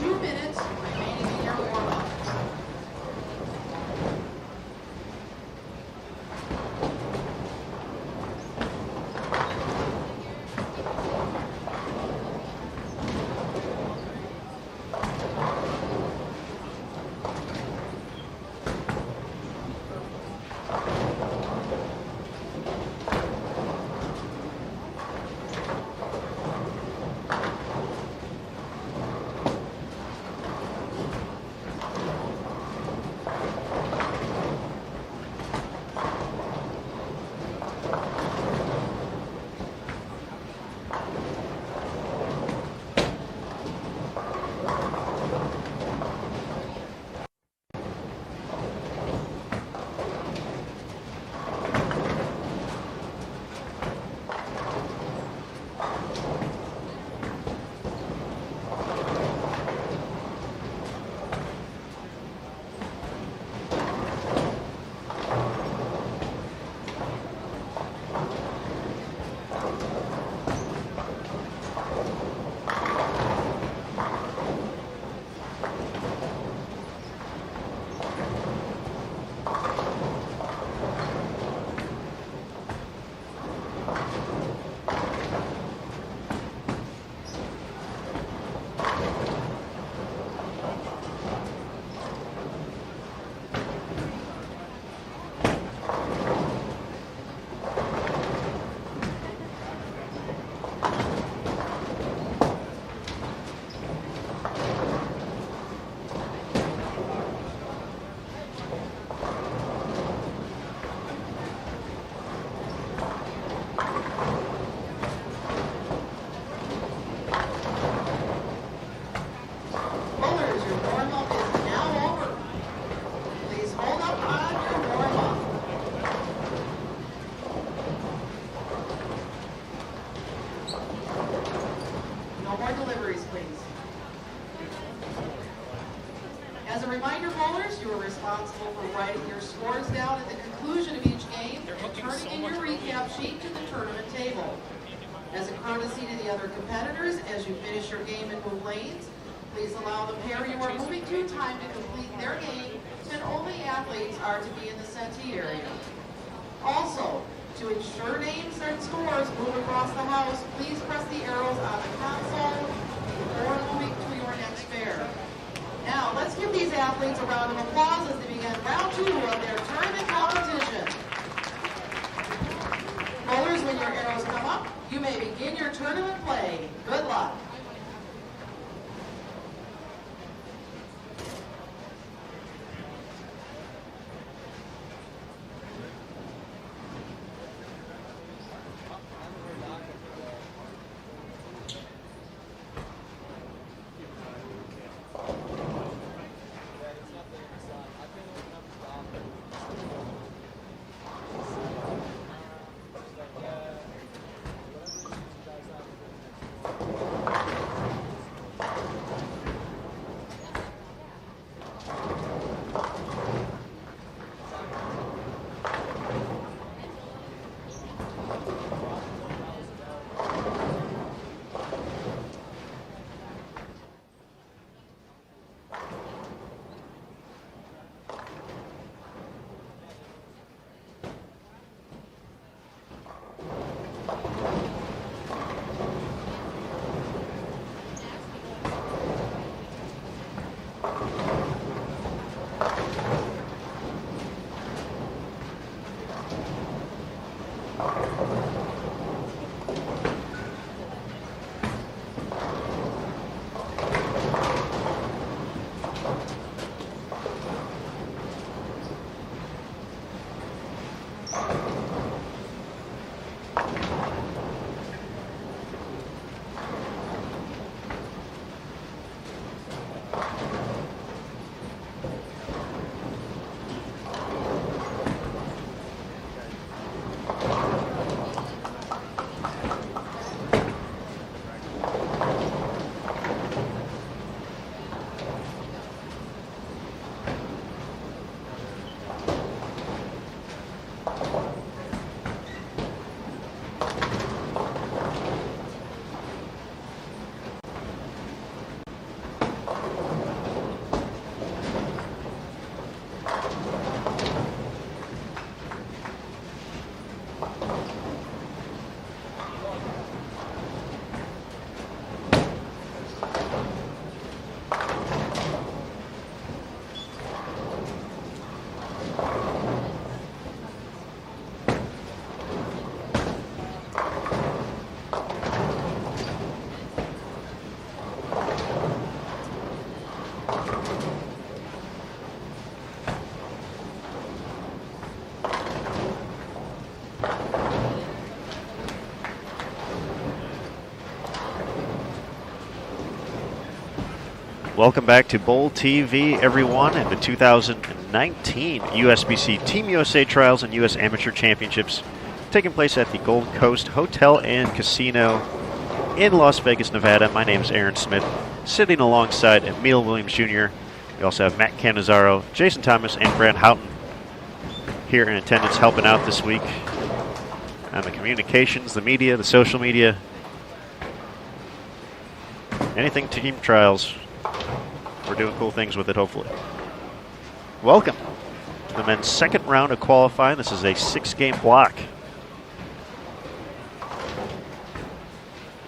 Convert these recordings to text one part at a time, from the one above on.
2 minutes remaining in your warm-up. As a reminder, bowlers, you are responsible for writing your scores down at the conclusion of each game and turning in your recap sheet to the tournament table. As a courtesy to the other competitors, as you finish your game and move lanes, please allow the pair you are moving to time to complete their game, and only athletes are to be in the sentee area. Also, to ensure names and scores move across the house, please press the arrows on the console before moving to your next pair. Now, let's give these athletes a round of applause as they begin round 2 of their tournament competition. Bowlers, when your arrows come up, you may begin your tournament play. Good luck. Welcome back to Bowl TV, everyone, and the 2019 USBC Team USA Trials and U.S. Amateur Championships taking place at the Gold Coast Hotel and Casino in Las Vegas, Nevada. My name is Aaron Smith, sitting alongside Emil Williams Jr. We also have Matt Cannizzaro, Jason Thomas, and Brad Houghton here in attendance helping out this week on the communications, the media, the social media, anything team trials. We're doing cool things with it, hopefully. Welcome to the men's second round of qualifying. This is a 6-game block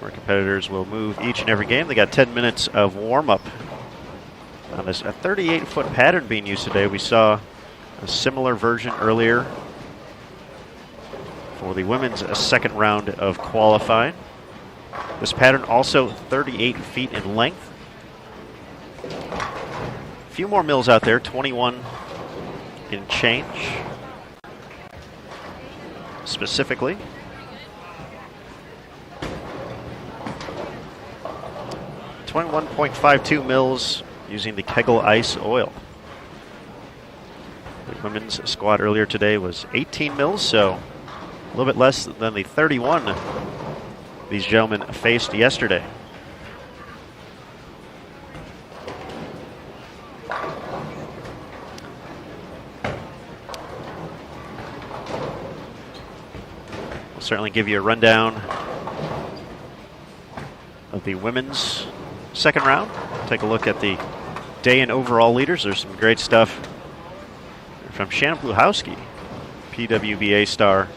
where competitors will move each and every game. They got 10 minutes of warm-up on this 38-foot pattern being used today. We saw a similar version earlier for the women's second round of qualifying. This pattern also 38 feet in length. A few more mills out there, 21 in change. Specifically, $21.52 mils using the Kegel Ice Oil. The women's squad earlier today was 18 mils, so a little bit less than the 31 these gentlemen faced yesterday. We'll certainly give you a rundown of the women's second round. Take a look at the day and overall leaders. There's some great stuff from Shannon Bluchowski, PWBA star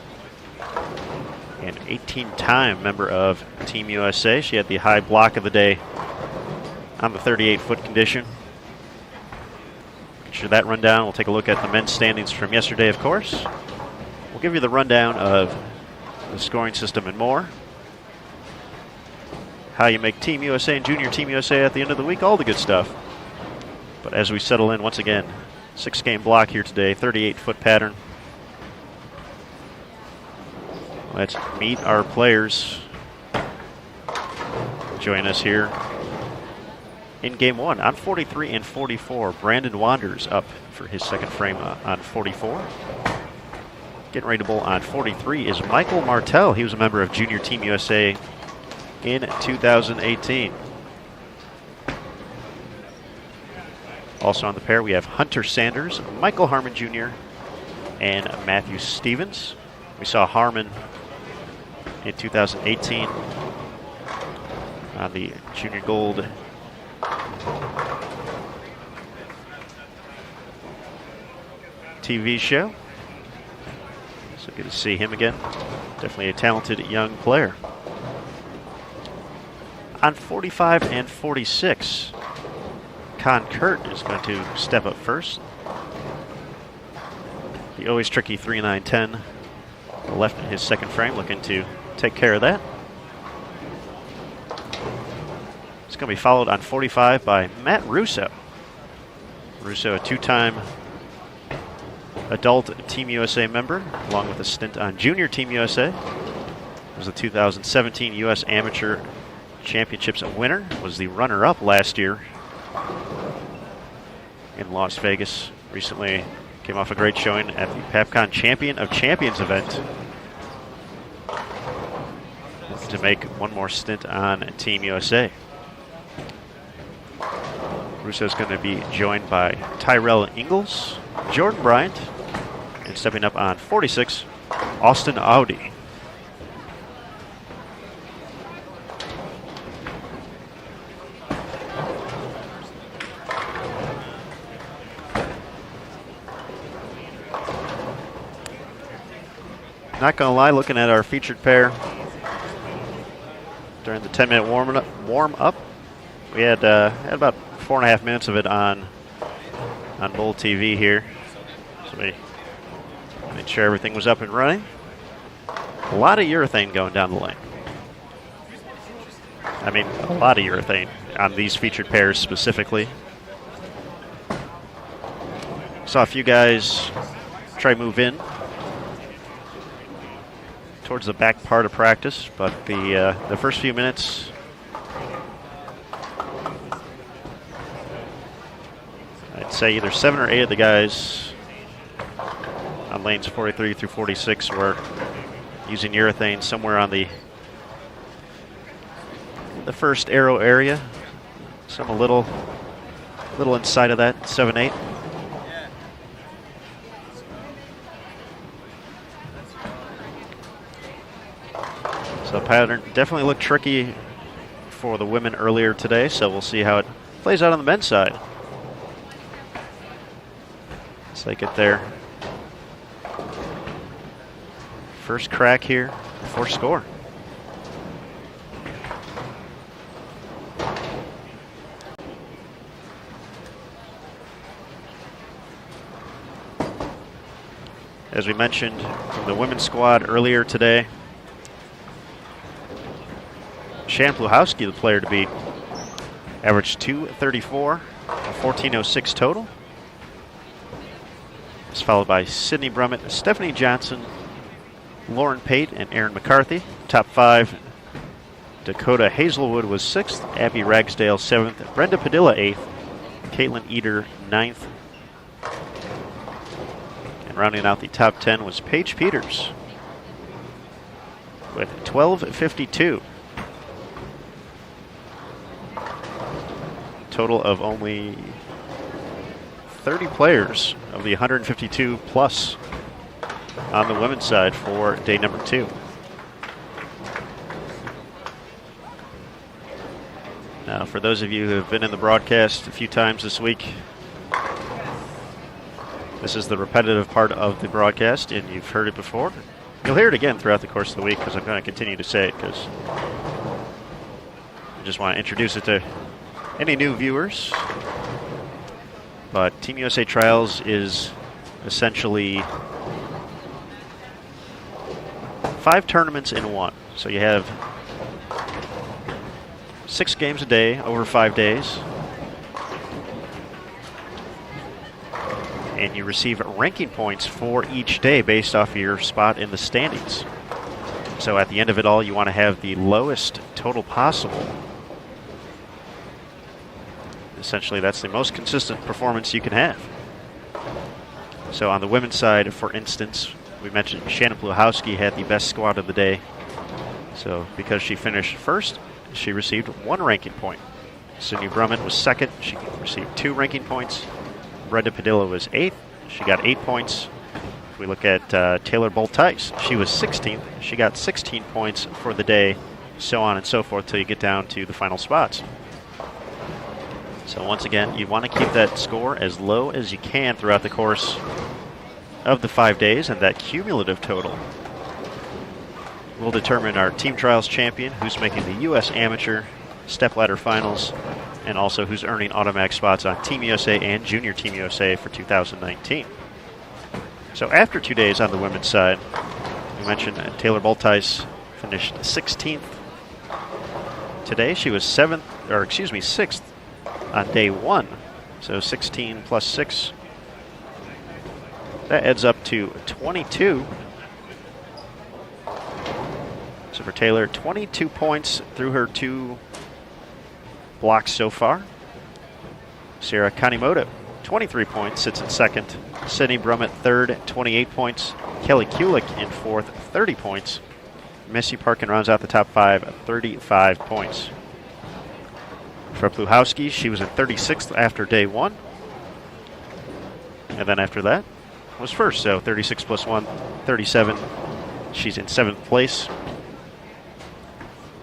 and 18-time member of Team USA. She had the high block of the day on the 38-foot condition. After that rundown, we'll take a look at the men's standings from yesterday, of course. We'll give you the rundown of the scoring system and more. How you make Team USA and Junior Team USA at the end of the week, all the good stuff. But as we settle in once again, 6-game block here today, 38-foot pattern. Let's meet our players. Join us here in game one on 43 and 44. Brandon Wanders up for his second frame on 44. Getting ready to bowl on 43 is Michael Martell. He was a member of Junior Team USA in 2018. Also on the pair, we have Hunter Sanders, Michael Harmon Jr., and Matthew Stevens. We saw Harmon in 2018 on the Junior Gold TV show. So good to see him again. Definitely a talented young player. On 45 and 46, Con Kurt is going to step up first. The always tricky 3-9-10 left in his second frame, looking to take care of that. It's going to be followed on 45 by Matt Russo. Russo, a 2-time adult Team USA member, along with a stint on Junior Team USA. Was the 2017 U.S. Amateur Championships winner, was the runner-up last year in Las Vegas. Recently came off a great showing at the PAPCON Champion of Champions event. Looking to make one more stint on Team USA. Russo's going to be joined by Tyrell Ingalls, Jordan Bryant, and stepping up on 46, Austin Audi. Not going to lie, looking at our featured pair during the 10-minute warm-up, we had about 4.5 minutes of it on Bowl TV here. So we made sure everything was up and running. A lot of urethane going down the lane. I mean, a lot of urethane on these featured pairs specifically. Saw a few guys try move in towards the back part of practice, but the first few minutes say either 7 or 8 of the guys on lanes 43 through 46 were using urethane somewhere on the first arrow area. Some a little inside of that, 7-8. So pattern definitely looked tricky for the women earlier today, so we'll see how it plays out on the men's side. As they get their first crack here for score. As we mentioned from the women's squad earlier today, Shannon Pluhowski, the player to beat, averaged 234, a 14.06 total. It's followed by Sydney Brummett, Stephanie Johnson, Lauren Pate, and Erin McCarthy. Top 5, Dakota Hazelwood was 6th, Abby Ragsdale 7th, Brenda Padilla 8th, Caitlin Eder 9th. And rounding out the top 10 was Paige Peters with 12.52. Total of only 30 players of the 152 plus on the women's side for day number 2. Now, for those of you who have been in the broadcast a few times this week, this is the repetitive part of the broadcast, and you've heard it before. You'll hear it again throughout the course of the week because I'm going to continue to say it because I just want to introduce it to any new viewers. But Team USA Trials is essentially 5 tournaments in one. So you have 6 games a day over 5 days. And you receive ranking points for each day based off of your spot in the standings. So at the end of it all, you want to have the lowest total possible. Essentially, that's the most consistent performance you can have. So on the women's side, for instance, we mentioned Shannon Pluhowski had the best squad of the day. So because she finished first, she received 1 ranking point. Sydney Brummett was 2nd. She received 2 ranking points. Brenda Padilla was 8th. She got 8 points. If we look at Taylor Bolt-Tice, she was 16th. She got 16 points for the day, so on and so forth till you get down to the final spots. So once again, you want to keep that score as low as you can throughout the course of the 5 days, and that cumulative total will determine our Team Trials champion, who's making the U.S. Amateur Stepladder Finals, and also who's earning automatic spots on Team USA and Junior Team USA for 2019. So after 2 days on the women's side, we mentioned Taylor Bolt-Tice finished 16th. Today she was 6th on day 1. So 16 plus 6. That adds up to 22. So for Taylor, 22 points through her 2 blocks so far. Sarah Kanimoto, 23 points, sits in 2nd. Sydney Brummett, 3rd, 28 points. Kelly Kulik in 4th, 30 points. Missy Parkin rounds out the top 5, 35 points. For Pluhowski, she was in 36th after day 1. And then after that was first, so 36 plus 1, 37. She's in 7th place.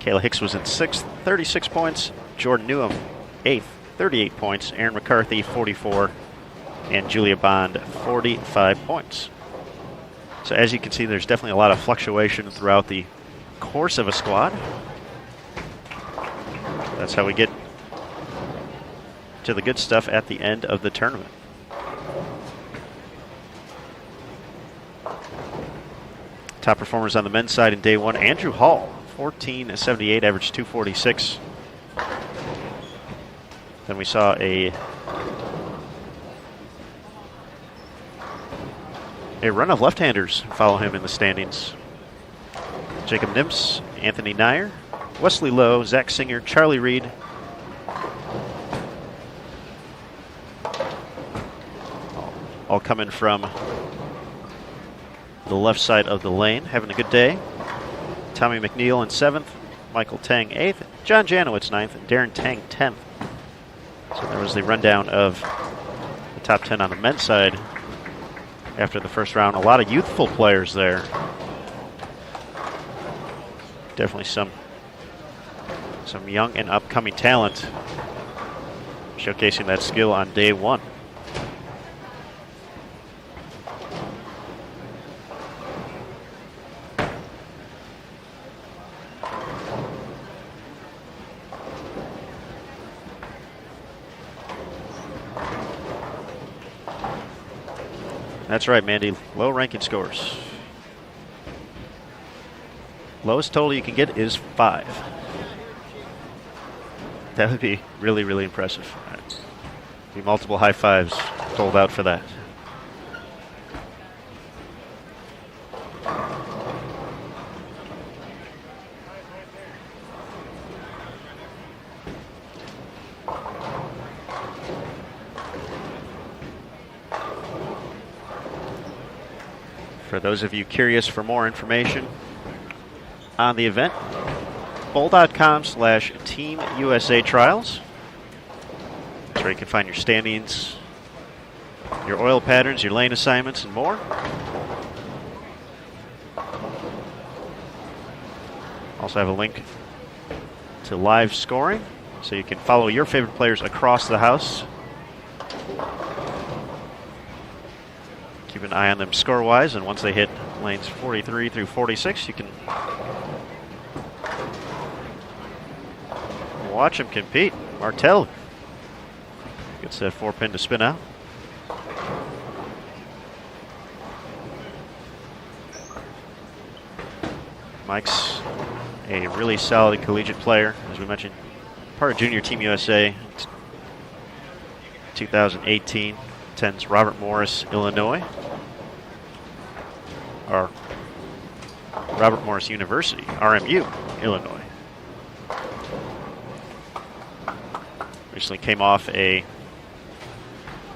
Kayla Hicks was in 6th, 36 points. Jordan Newham, 8th, 38 points. Erin McCarthy, 44. And Julia Bond, 45 points. So as you can see, there's definitely a lot of fluctuation throughout the course of a squad. That's how we get to the good stuff at the end of the tournament. Top performers on the men's side in day 1, Andrew Hall, 14.78, average 246. Then we saw a run of left-handers follow him in the standings. Jacob Nimps, Anthony Nyer, Wesley Lowe, Zach Singer, Charlie Reed, all coming from the left side of the lane, having a good day. Tommy McNeil in 7th, Michael Tang 8th, John Janowitz 9th, and Darren Tang 10th. So there was the rundown of the top 10 on the men's side after the first round. A lot of youthful players there. Definitely some young and upcoming talent showcasing that skill on day one. That's right, Mandy. Low ranking scores. Lowest total you can get is 5. That would be really, really impressive. Be multiple high fives doled out for that. For those of you curious for more information on the event, bowl.com/Team USA Trials. That's where you can find your standings, your oil patterns, your lane assignments, and more. Also have a link to live scoring, so you can follow your favorite players across the house. Keep an eye on them score-wise, and once they hit lanes 43 through 46, you can watch them compete. Martel gets that 4-pin to spin out. Mike's a really solid collegiate player, as we mentioned, part of Junior Team USA 2018. Attends Robert Morris, Illinois, or Robert Morris University, RMU, Illinois. Recently came off a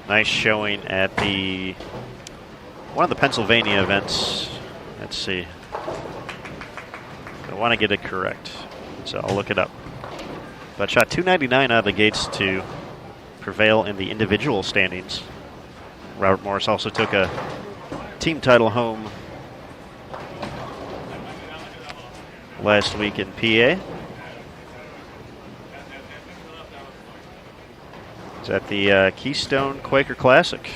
nice showing at one of the Pennsylvania events. Let's see. I want to get it correct, so I'll look it up. But shot 299 out of the gates to prevail in the individual standings. Robert Morris also took a team title home last week in PA. It's at the Keystone Quaker Classic.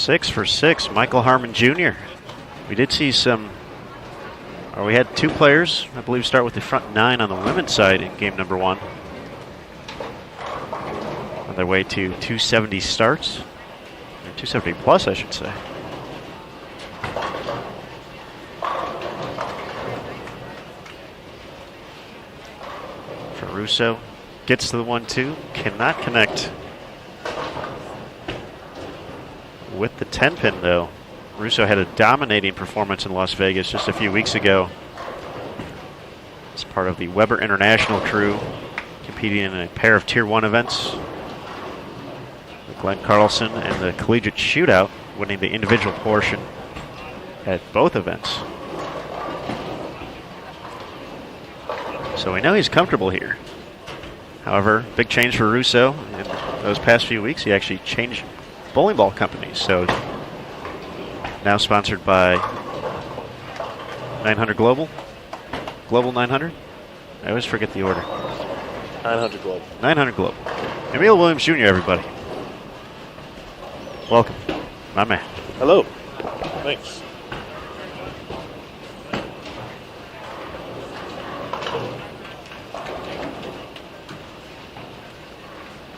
6 for 6, Michael Harmon Jr. We did see we had 2 players, I believe, start with the front 9 on the women's side in game number 1. On their way to 270 starts, or 270 plus, I should say. Russo gets to the 1-2, cannot connect with the 10-pin though. Russo had a dominating performance in Las Vegas just a few weeks ago as part of the Weber International crew, competing in a pair of Tier 1 events. With Glenn Carlson and the Collegiate Shootout winning the individual portion at both events. So we know he's comfortable here. However, big change for Russo. In those past few weeks, he actually changed bowling ball companies. So now sponsored by 900 Global. Global 900? I always forget the order. 900 Global. 900 Global. Emil Williams Jr., everybody. Welcome, my man. Hello. Thanks.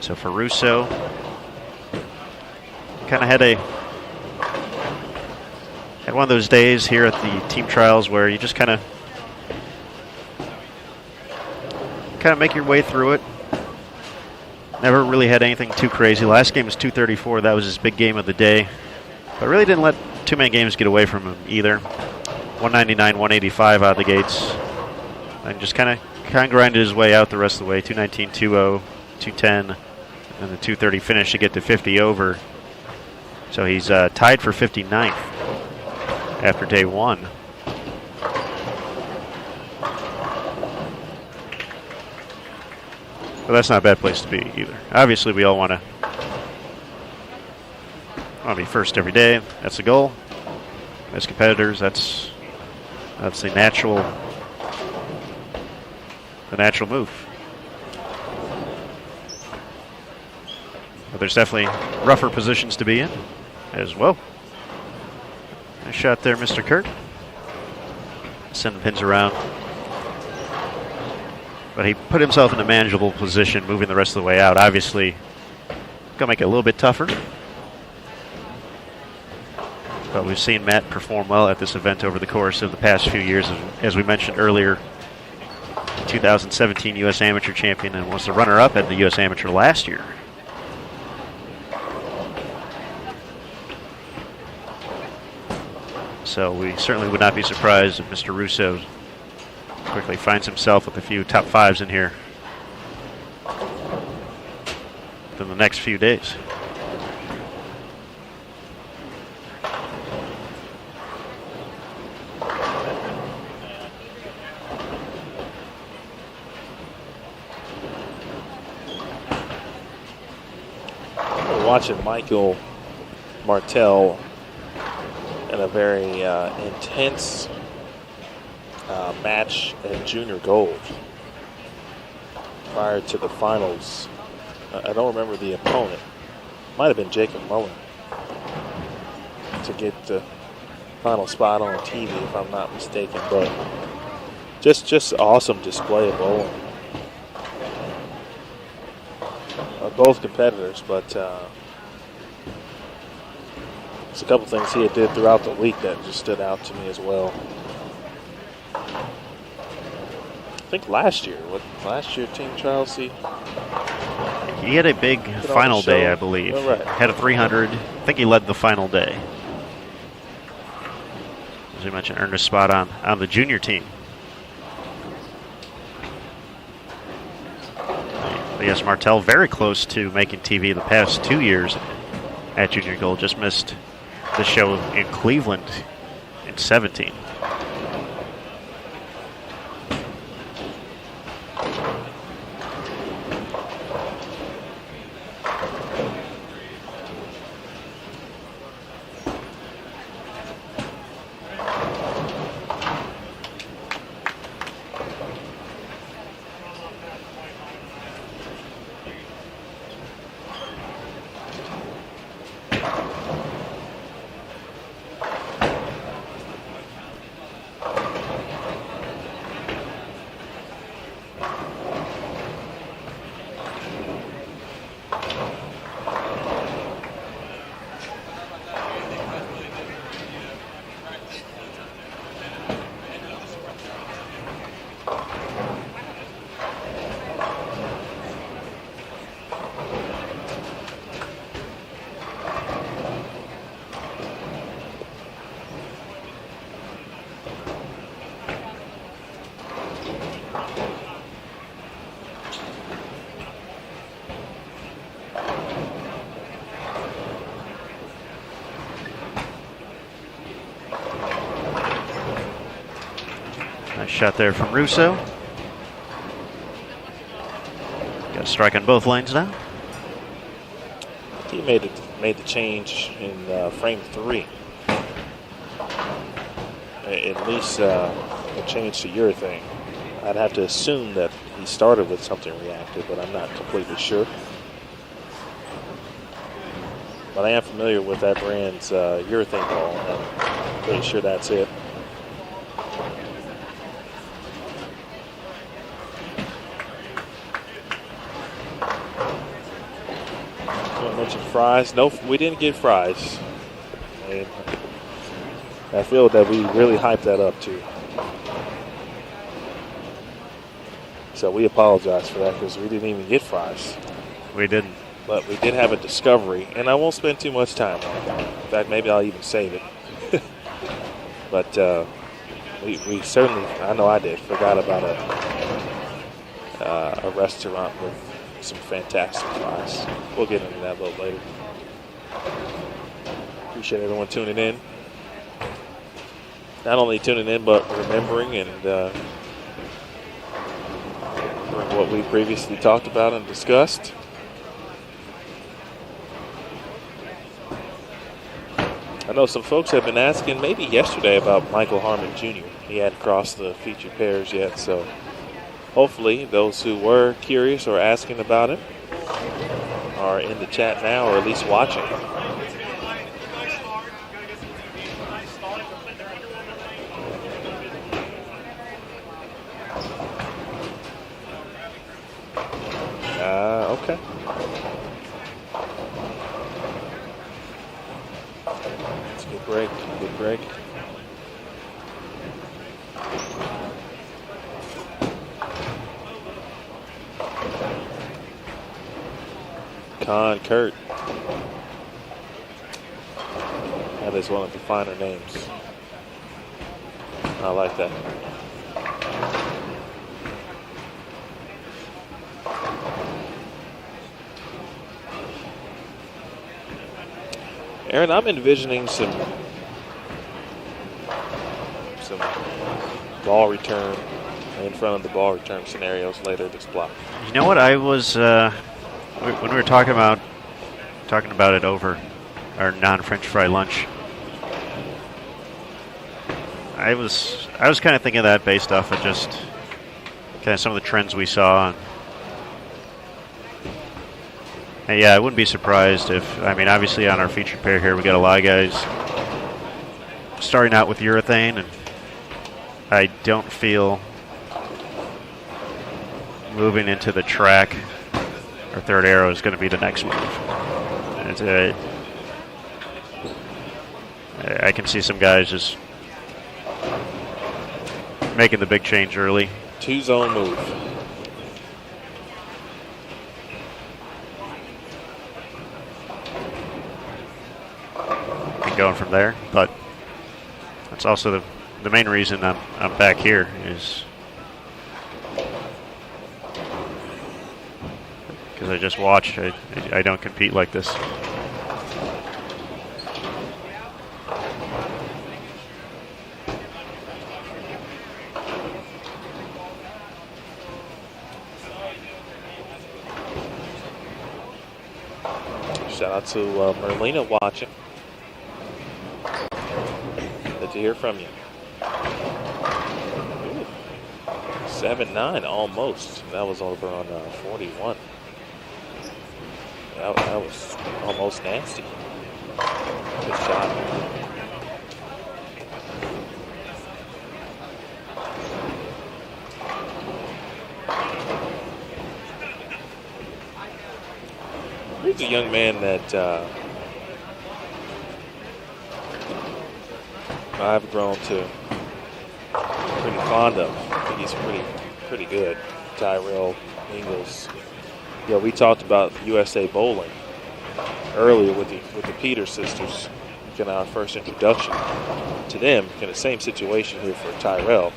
So for Russo, kind of had one of those days here at the team trials where you just kind of make your way through it. Never really had anything too crazy. Last game was 234. That was his big game of the day. But really didn't let too many games get away from him either. 199, 185 out of the gates. And just kind of grinded his way out the rest of the way. 219, 2-0, 210. And the 230 finish to get to 50 over. So he's tied for 59th after day 1. But that's not a bad place to be either. Obviously, we all want to be first every day. That's the goal. As competitors, that's the natural move. But there's definitely rougher positions to be in as well. Nice shot there, Mr. Kurt. Send the pins around. But he put himself in a manageable position moving the rest of the way out. Obviously, going to make it a little bit tougher. But we've seen Matt perform well at this event over the course of the past few years. As we mentioned earlier, 2017 U.S. Amateur Champion and was the runner-up at the U.S. Amateur last year. So we certainly would not be surprised if Mr. Russo quickly finds himself with a few top fives in here within the next few days. We're watching Michael Martell in a very intense match in junior gold prior to the finals. I don't remember the opponent. Might have been Jacob Mullen to get the final spot on TV, if I'm not mistaken. But just awesome display of bowling. Both competitors, but there's a couple things he did throughout the week that just stood out to me as well. I think last year team trials, he had a big final day, I believe. Oh, right. Had a 300. I think he led the final day. As we mentioned, earned a spot on the junior team. But yes, Martell very close to making TV the past 2 years at Junior Gold. Just missed the show in Cleveland in 17. Nice shot there from Russo. Got a strike on both lanes now. He made the change in frame 3. At least a change to urethane. I'd have to assume that he started with something reactive, but I'm not completely sure. But I am familiar with that brand's urethane ball, and I'm pretty sure that's it. Fries. No, we didn't get fries. And I feel that we really hyped that up too. So we apologize for that because we didn't even get fries. We didn't. But we did have a discovery, and I won't spend too much time on it. In fact, maybe I'll even save it. But we certainly, I know I did, forgot about a restaurant with some fantastic fries. We'll get into that a little later. Appreciate everyone tuning in. Not only tuning in, but remembering and what we previously talked about and discussed. I know some folks have been asking maybe yesterday about Michael Harmon Jr. He hadn't crossed the featured pairs yet, so hopefully those who were curious or asking about him are in the chat now, or at least watching. Okay. It's a good break. Good break. Kurt. That is one of the finer names. I like that. Aaron, I'm envisioning some ball return in front of the ball return scenarios later this block. You know what? I was when we were talking about it over our non-French fry lunch. I was kind of thinking of that based off of just kind of some of the trends we saw. And yeah, I wouldn't be surprised if, I mean, obviously on our featured pair here, we got a lot of guys starting out with urethane, and I don't feel moving into the track or third arrow is going to be the next move. I can see some guys just making the big change early. Two-zone move. And going from there, but that's also the main reason I'm back here is because I just watch. I don't compete like this. Shout out to Merlina watching. Good to hear from you. 7-9 almost. That was over on 41. That was almost nasty. Good shot. He's a young man that I've grown to pretty fond of. I think he's pretty good. Tyrell Ingles. Yeah, we talked about USA Bowling earlier with the Peters sisters. In our first introduction to them, in the same situation here for Tyrell,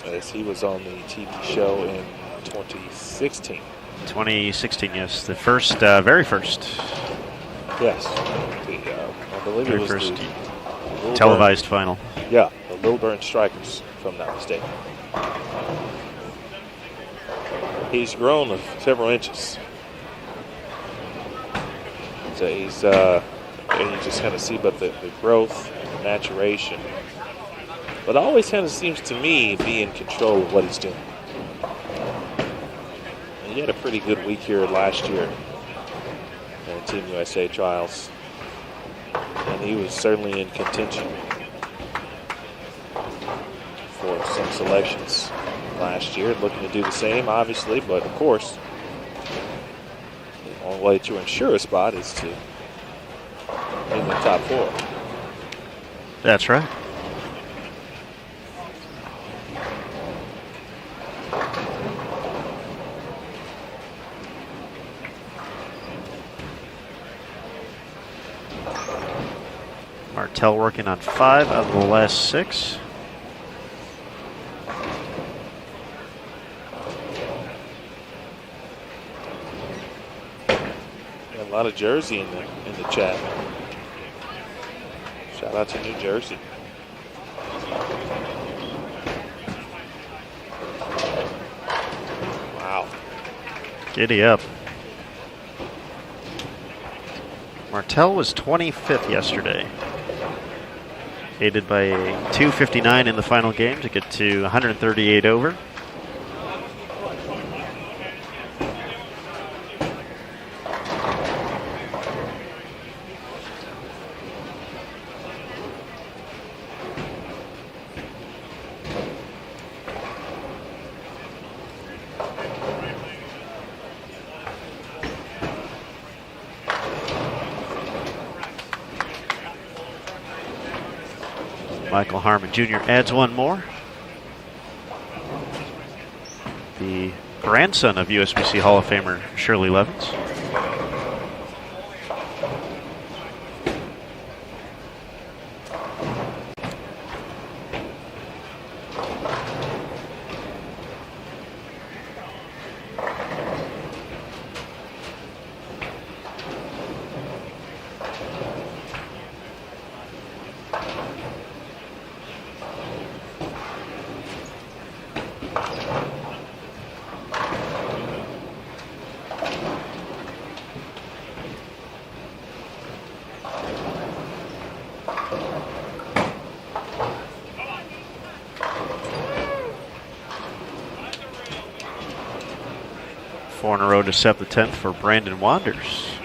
as he was on the TV show in 2016. 2016, yes, the first, very first. Yes, I believe very it was first the televised final. Yeah, the Lilburn Strikers, if I'm not mistaken. He's grown several inches. So he's, and you just kind of see about the growth, the maturation. But always kind of seems to me be in control of what he's doing. And he had a pretty good week here last year in Team USA trials. And he was certainly in contention for some selections last year. Looking to do the same, obviously, but of course, the only way to ensure a spot is to in the top four. That's right. Martell working on 5 of the last 6. A lot of Jersey in the chat. Shout out to New Jersey. Wow. Giddy up. Martell was 25th yesterday. Aided by a 2:59 in the final game to get to 138 over. Michael Harmon Jr. adds one more. The grandson of USBC Hall of Famer Shirley Levins. Four in a row to set the 10th for Brandon Wanders.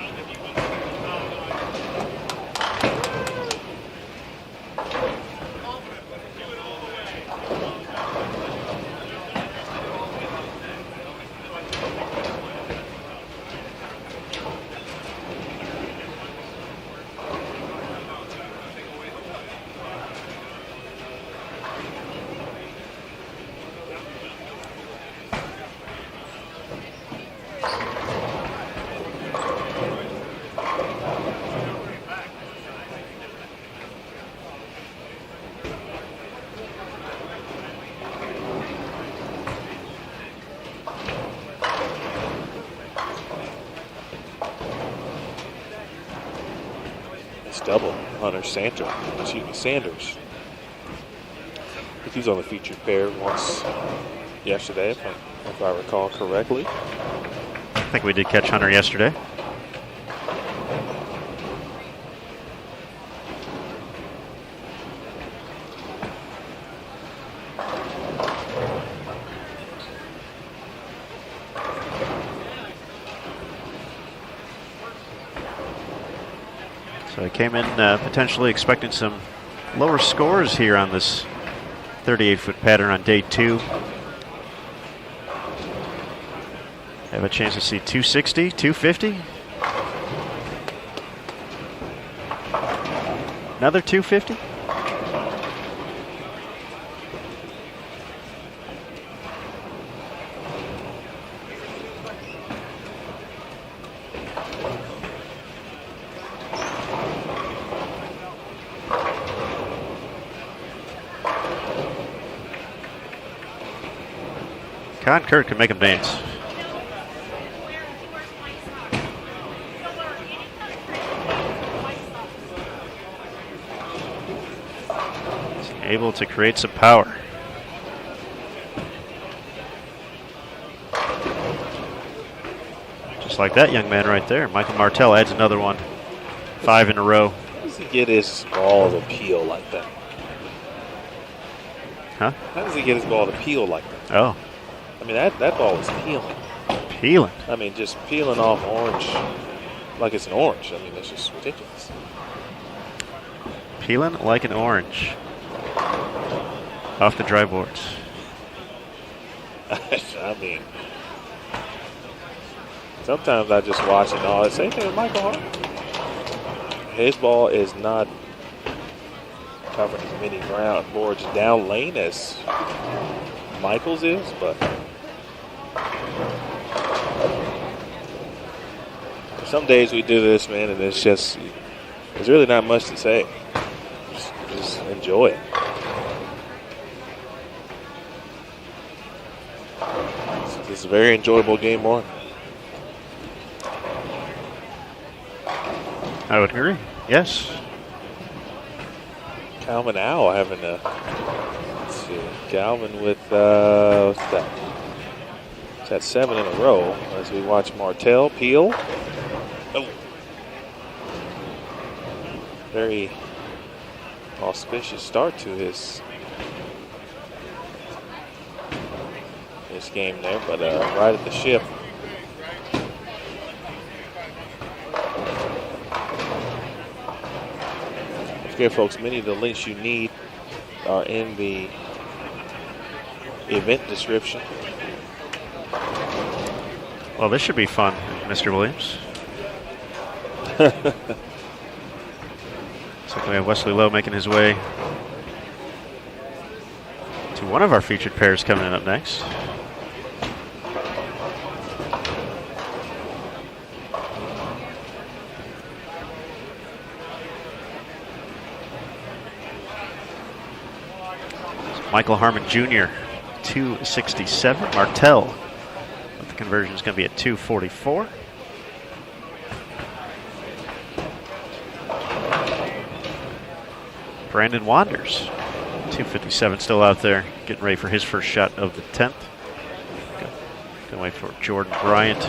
Double Hunter Sanders. He was on the featured pair once yesterday, if I recall correctly. I think we did catch Hunter yesterday. So I came in potentially expecting some lower scores here on this 38-foot pattern on day 2. Have a chance to see 260, 250. Another 250. Con Kurt can make him dance. He's able to create some power. Just like that young man right there. Michael Martell adds another one. 5 in a row. How does he get his ball to peel like that? Huh? How does he get his ball to peel like that? Oh. I mean, that ball is peeling. Peeling? I mean, just peeling off orange like it's an orange. I mean, it's just ridiculous. Peeling like an orange. Off the dry boards. I mean, sometimes I just watch it and all. Same thing with Michael Hart. His ball is not covering as many ground boards down lane as Michael's is, but some days we do this, man, and there's really not much to say. Just enjoy it. It's a very enjoyable game one. I would agree. Yes. Calvin Owl having a, let's see, Calvin with, what's that? It's at 7 in a row as we watch Martell peel. Oh. Very auspicious start to his game there, but right at the ship. Okay, folks, many of the links you need are in the event description. Well, this should be fun, Mr. Williams. Looks like we have Wesley Lowe making his way See one of our featured pairs coming in up next. Michael Harmon Jr., 267. Martell, but the conversion is going to be at 244. Brandon Wanders, 257, still out there, getting ready for his first shot of the 10th. Gonna wait for Jordan Bryant,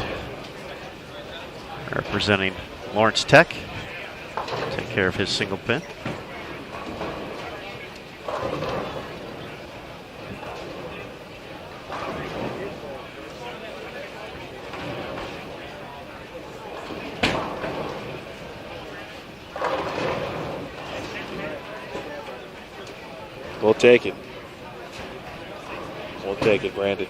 representing Lawrence Tech. Take care of his single pin. We'll take it. We'll take it, Brandon.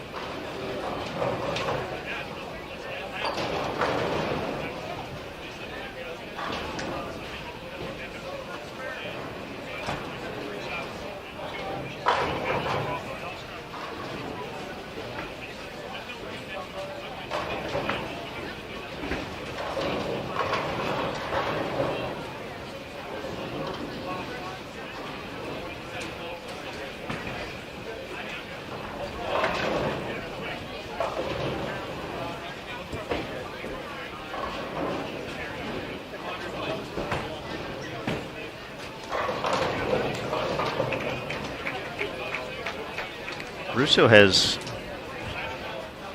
Russo has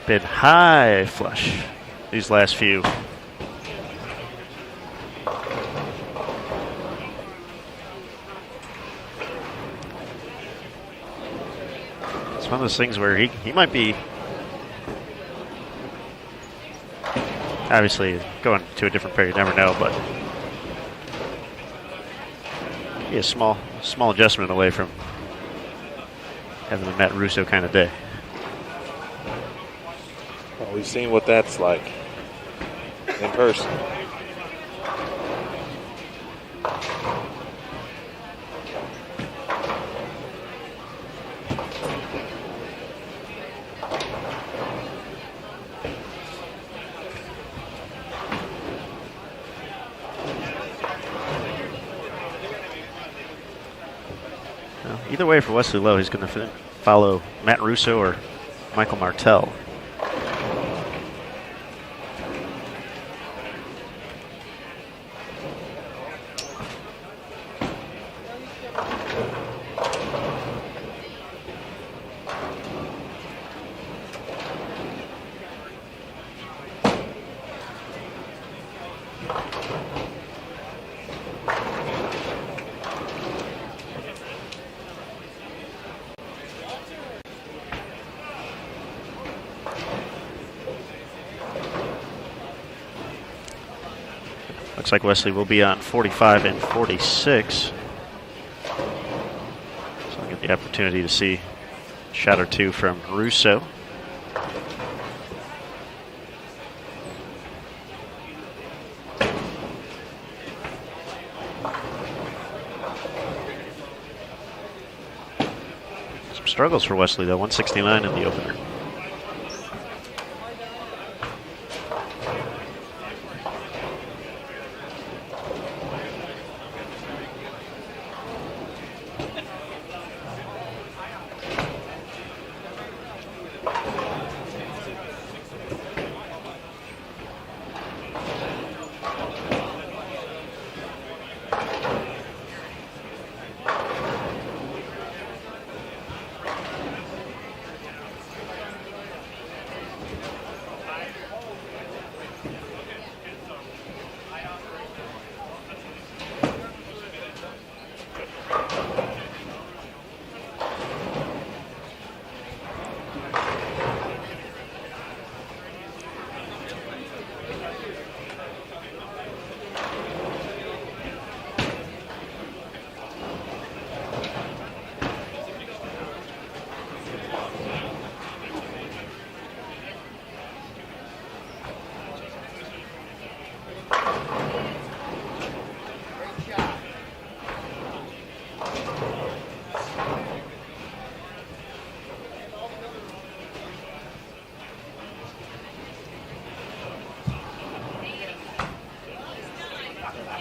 been high flush these last few. It's one of those things where he might be obviously going to a different pair, you never know, but he is small adjustment away from having a Matt Russo kind of day. Well, we've seen what that's like in person. Either way for Wesley Lowe, he's going to follow Matt Russo or Michael Martell. Looks like Wesley will be on 45 and 46. So I'll get the opportunity to see a shot or two from Russo. Some struggles for Wesley though, 169 in the opener.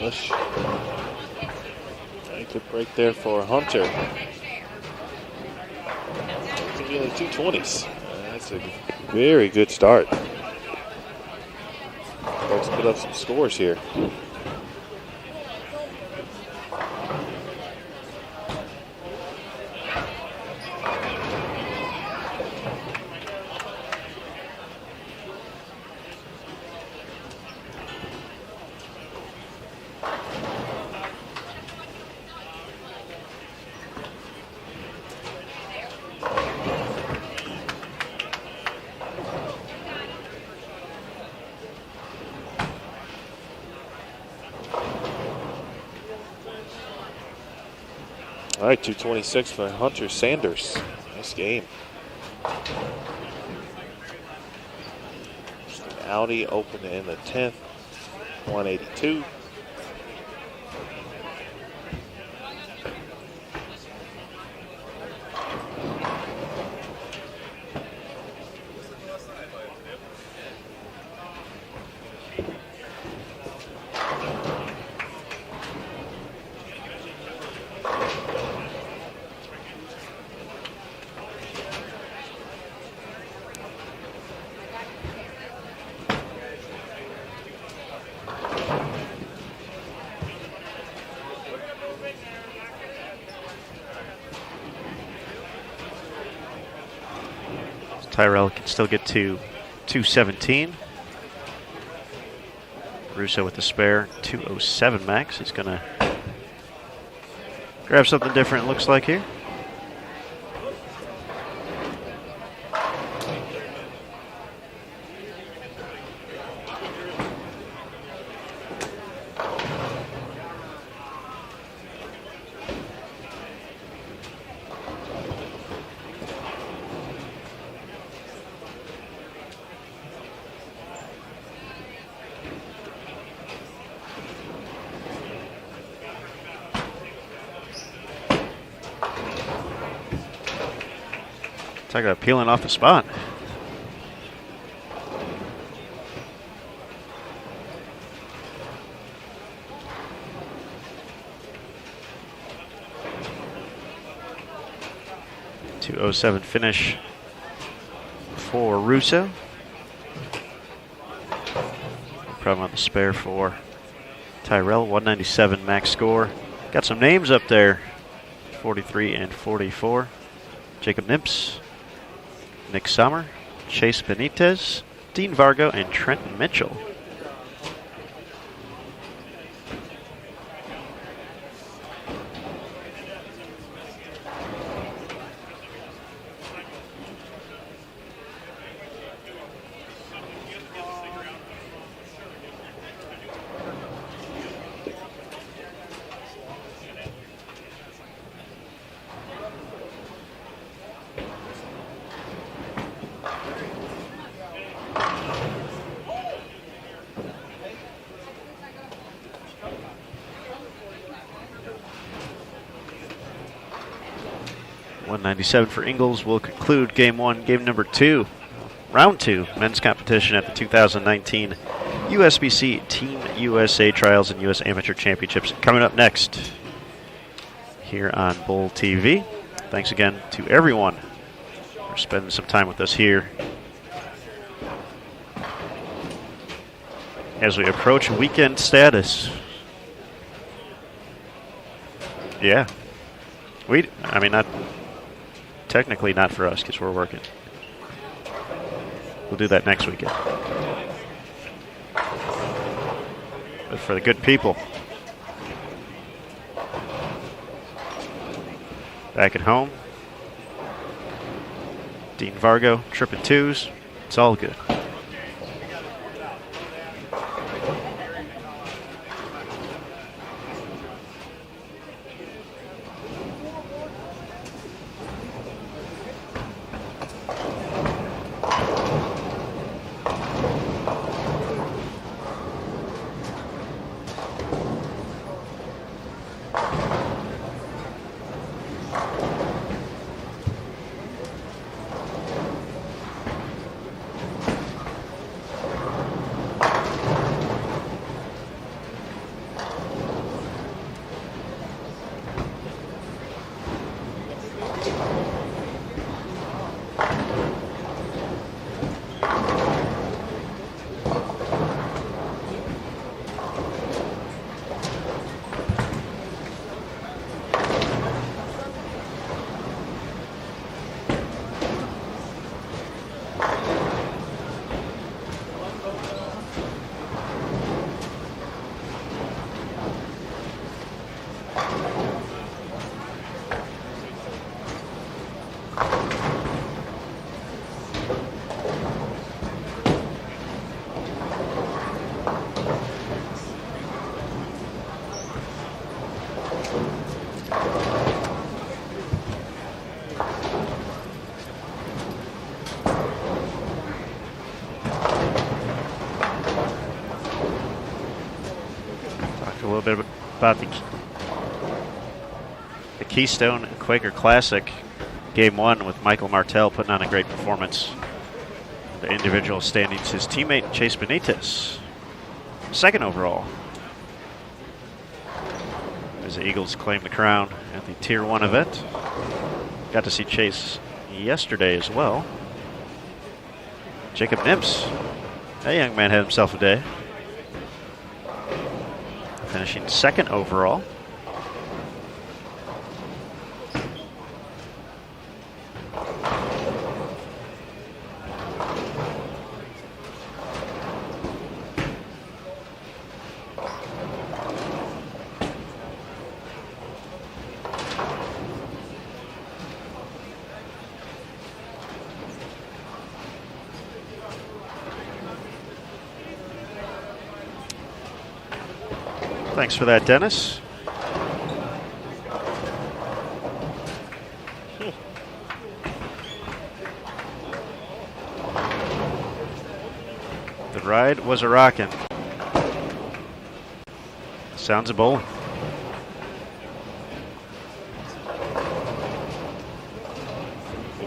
push. A good break there for Hunter. Only 220s. That's a very good start. Folks put up some scores here. All right, 226 for Hunter Sanders. Nice game. Just an Audi open in the 10th, 182. Tyrell can still get to 217. Russo with the spare, 207 max. He's going to grab something different, it looks like here. Talk about peeling off the spot. .207 finish for Russo. Problem on the spare for Tyrell. 197 max score. Got some names up there. 43 and 44. Jacob Nimps, Nick Sommer, Chase Benitez, Dean Vargo, and Trenton Mitchell. .197 for Ingles will conclude game one. Game number two, round two, men's competition at the 2019 USBC Team USA Trials and U.S. Amateur Championships. Coming up next here on Bull TV. Thanks again to everyone for spending some time with us here as we approach weekend status. Yeah. Not technically not for us because we're working. We'll do that next weekend. But for the good people back at home, Dean Vargo, tripping twos, it's all good. Talked a little bit about the Keystone Quaker Classic Game 1 with Michael Martell putting on a great performance. The individual standings, his teammate Chase Benitez, second overall. As the Eagles claim the crown at the Tier 1 event. Got to see Chase yesterday as well. Jacob Nims, that young man had himself a day. Finishing second overall. Thanks for that, Dennis. The ride was a rockin'. Sounds of bowling.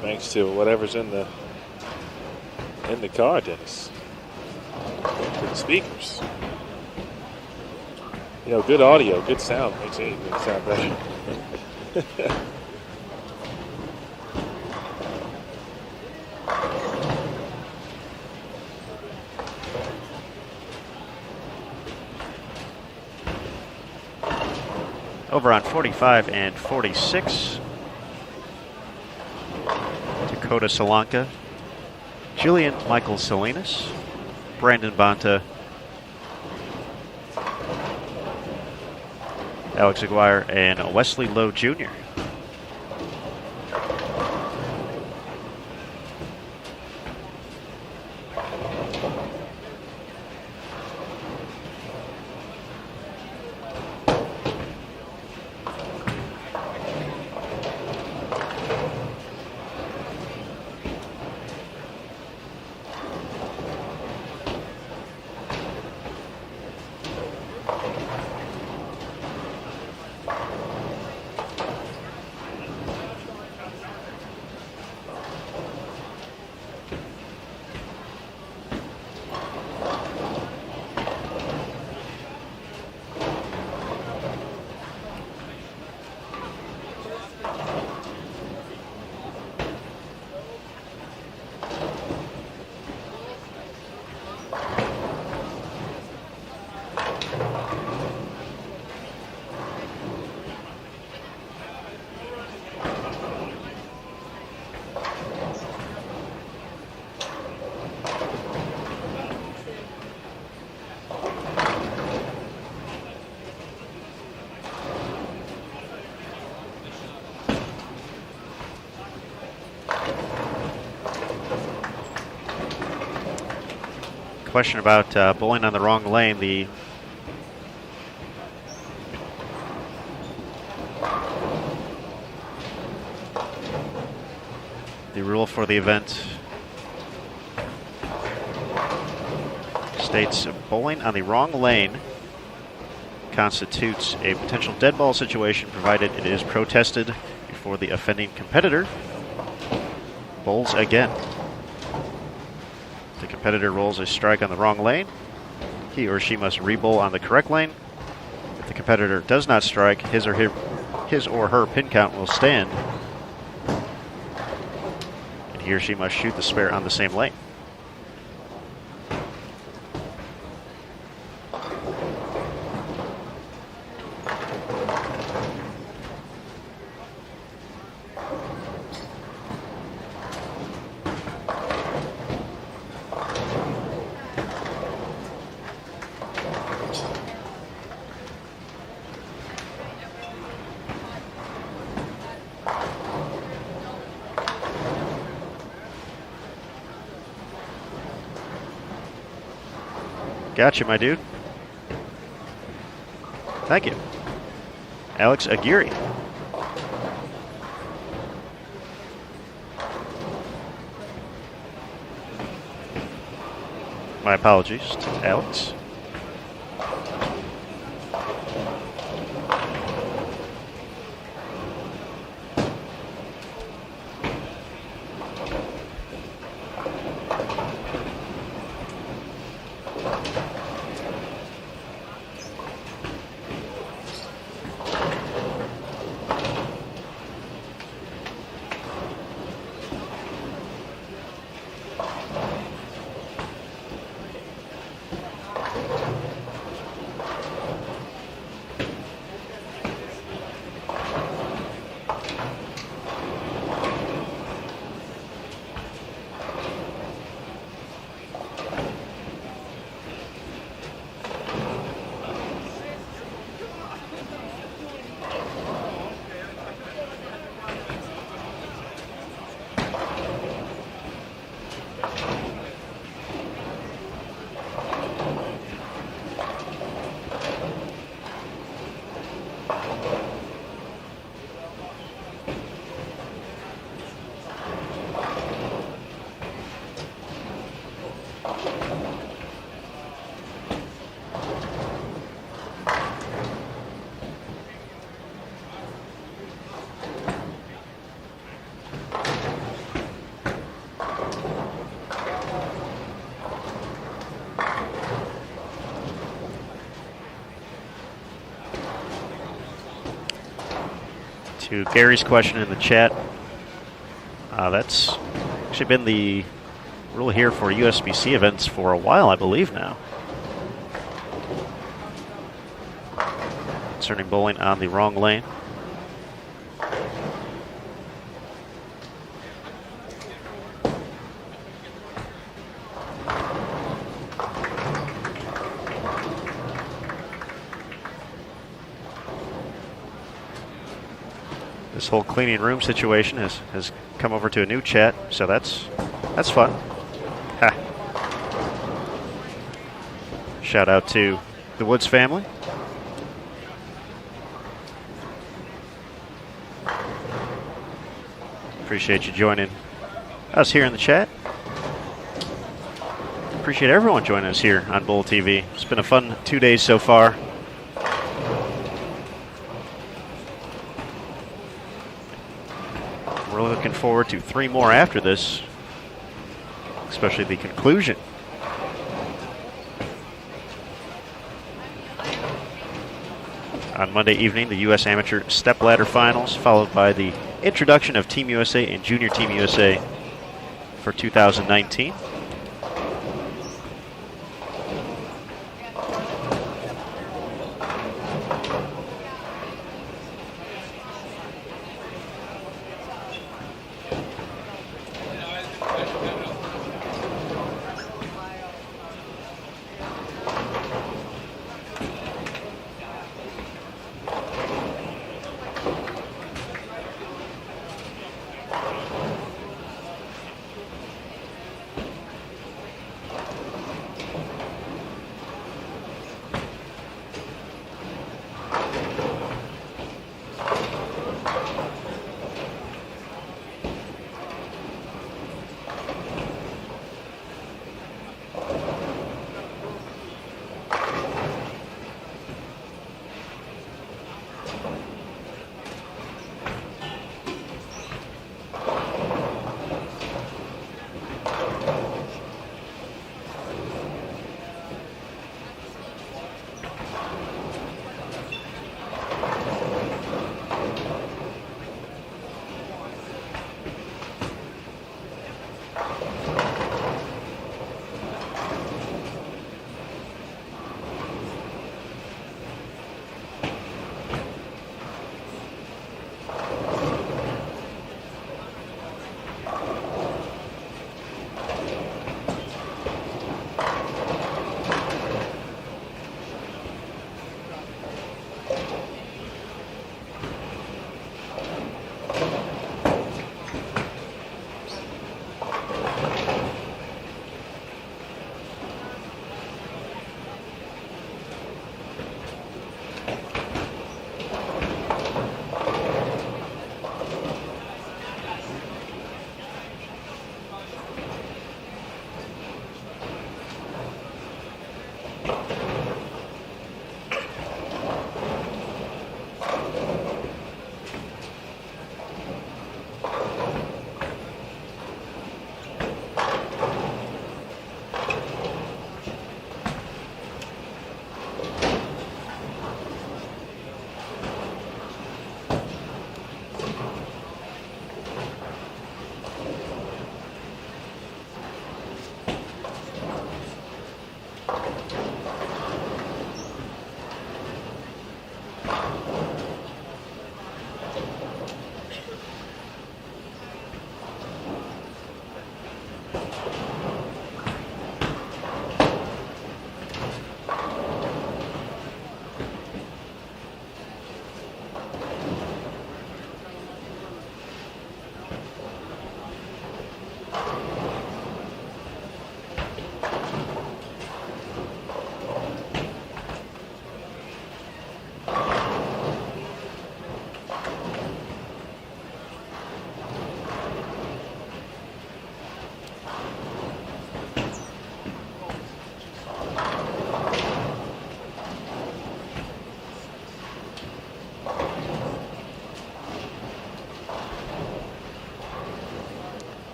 Thanks to whatever's in the car, Dennis. To the speakers. You know, good audio, good sound makes anything sound better. Over on 45 and 46. Dakota Solanka, Julian Michael Salinas, Brandon Bonta, Alex Aguirre, and Wesley Lowe Jr. Question about bowling on the wrong lane. The rule for the event states bowling on the wrong lane constitutes a potential dead ball situation provided it is protested before the offending competitor bowls again. The competitor rolls a strike on the wrong lane. He or she must re-bowl on the correct lane. If the competitor does not strike, his or her pin count will stand. And he or she must shoot the spare on the same lane. Gotcha, my dude. Thank you. Alex Aguirre. My apologies to Alex. To Gary's question in the chat, that's actually been the rule here for USBC events for a while, I believe now. Concerning bowling on the wrong lane. This whole cleaning room situation has come over to a new chat, so that's fun. Ha. Shout out to the Woods family. Appreciate you joining us here in the chat. Appreciate everyone joining us here on Bowl TV. It's been a fun 2 days so far. We're looking forward to 3 more after this, especially the conclusion. On Monday evening, the U.S. Amateur Stepladder Finals, followed by the introduction of Team USA and Junior Team USA for 2019.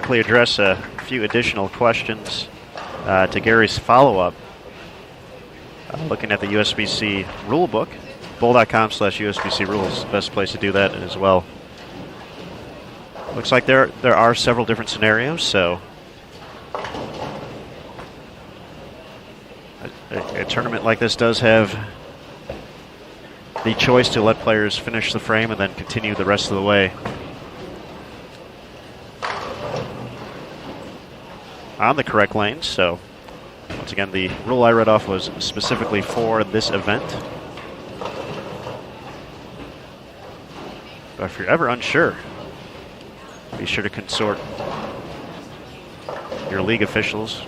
quickly address a few additional questions to Gary's follow-up. Looking at the USBC rulebook, bowl.com/USBC rules, best place to do that as well. Looks like there are several different scenarios, so a tournament like this does have the choice to let players finish the frame and then continue the rest of the way. On the correct lane, so once again, the rule I read off was specifically for this event. But if you're ever unsure, be sure to consort your league officials,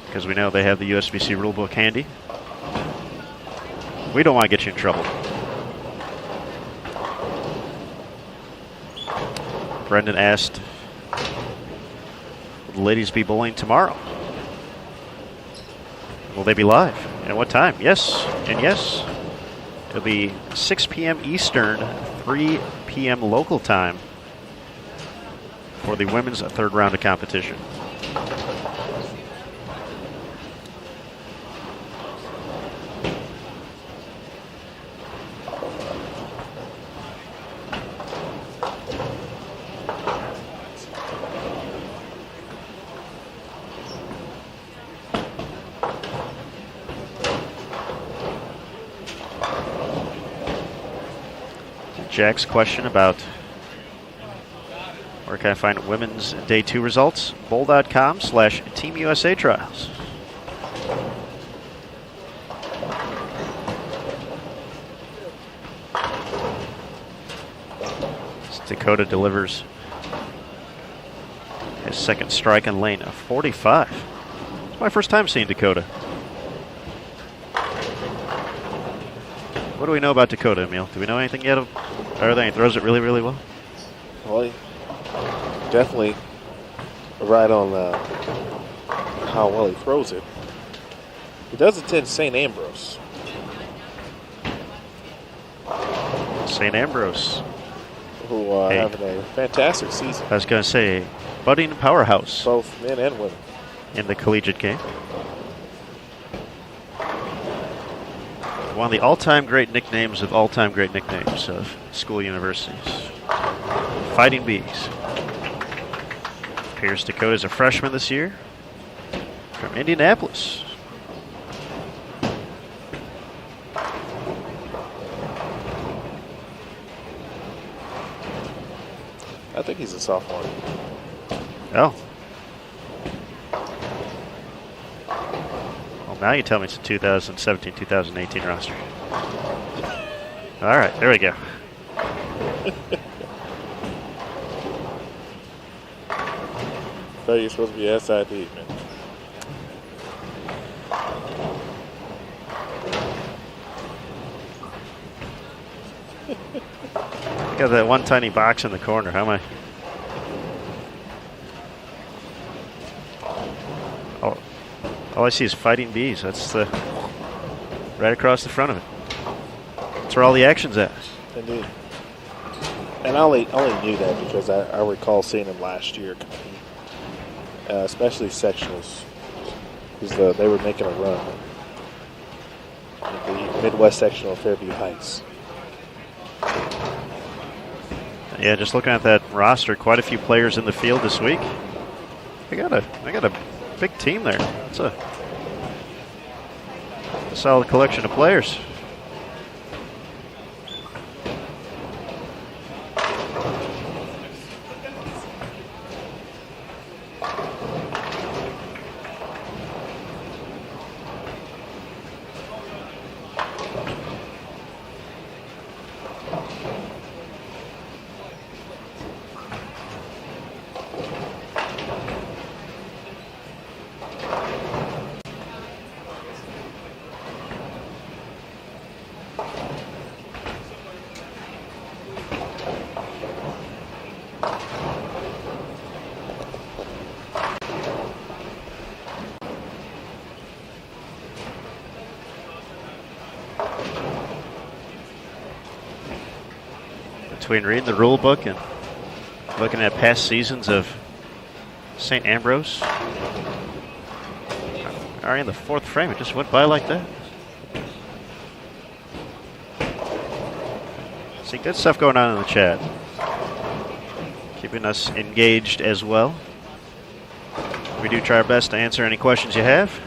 because we know they have the USBC rulebook handy. We don't want to get you in trouble. Brendan asked, will the ladies be bowling tomorrow? Will they be live? And what time? Yes, and yes. It'll be 6 p.m. Eastern, 3 p.m. local time for the women's third round of competition. Jack's question about where can I find women's day 2 results? Bowl.com/Team USA Trials. Dakota delivers his second strike in lane of 45. It's my first time seeing Dakota. What do we know about Dakota, Emil? Do we know anything yet of everything? He throws it really, really well? Well, he definitely right on how well he throws it. He does attend St. Ambrose. St. Ambrose. Who are having a fantastic season. I was going to say, budding powerhouse. Both men and women. In the collegiate game. One of the all-time great nicknames of all-time great nicknames of school universities. Fighting Bees. Pierce Dakota is a freshman this year from Indianapolis. I think he's a sophomore. Oh. Well, now you tell me it's a 2017-2018 roster. All right, there we go. So you're supposed to be SID, man. Got that one tiny box in the corner. How am I? Oh, all I see is Fighting Bees. That's the right across the front of it. That's where all the action's at. Indeed. And I only knew that because I recall seeing him last year, especially sectionals, because they were making a run. The Midwest sectional of Fairview Heights. Yeah, just looking at that roster, quite a few players in the field this week. I got a big team there. It's a solid collection of players. Between reading the rule book and looking at past seasons of St. Ambrose. Already in the 4th frame. It just went by like that. See, good stuff going on in the chat. Keeping us engaged as well. We do try our best to answer any questions you have.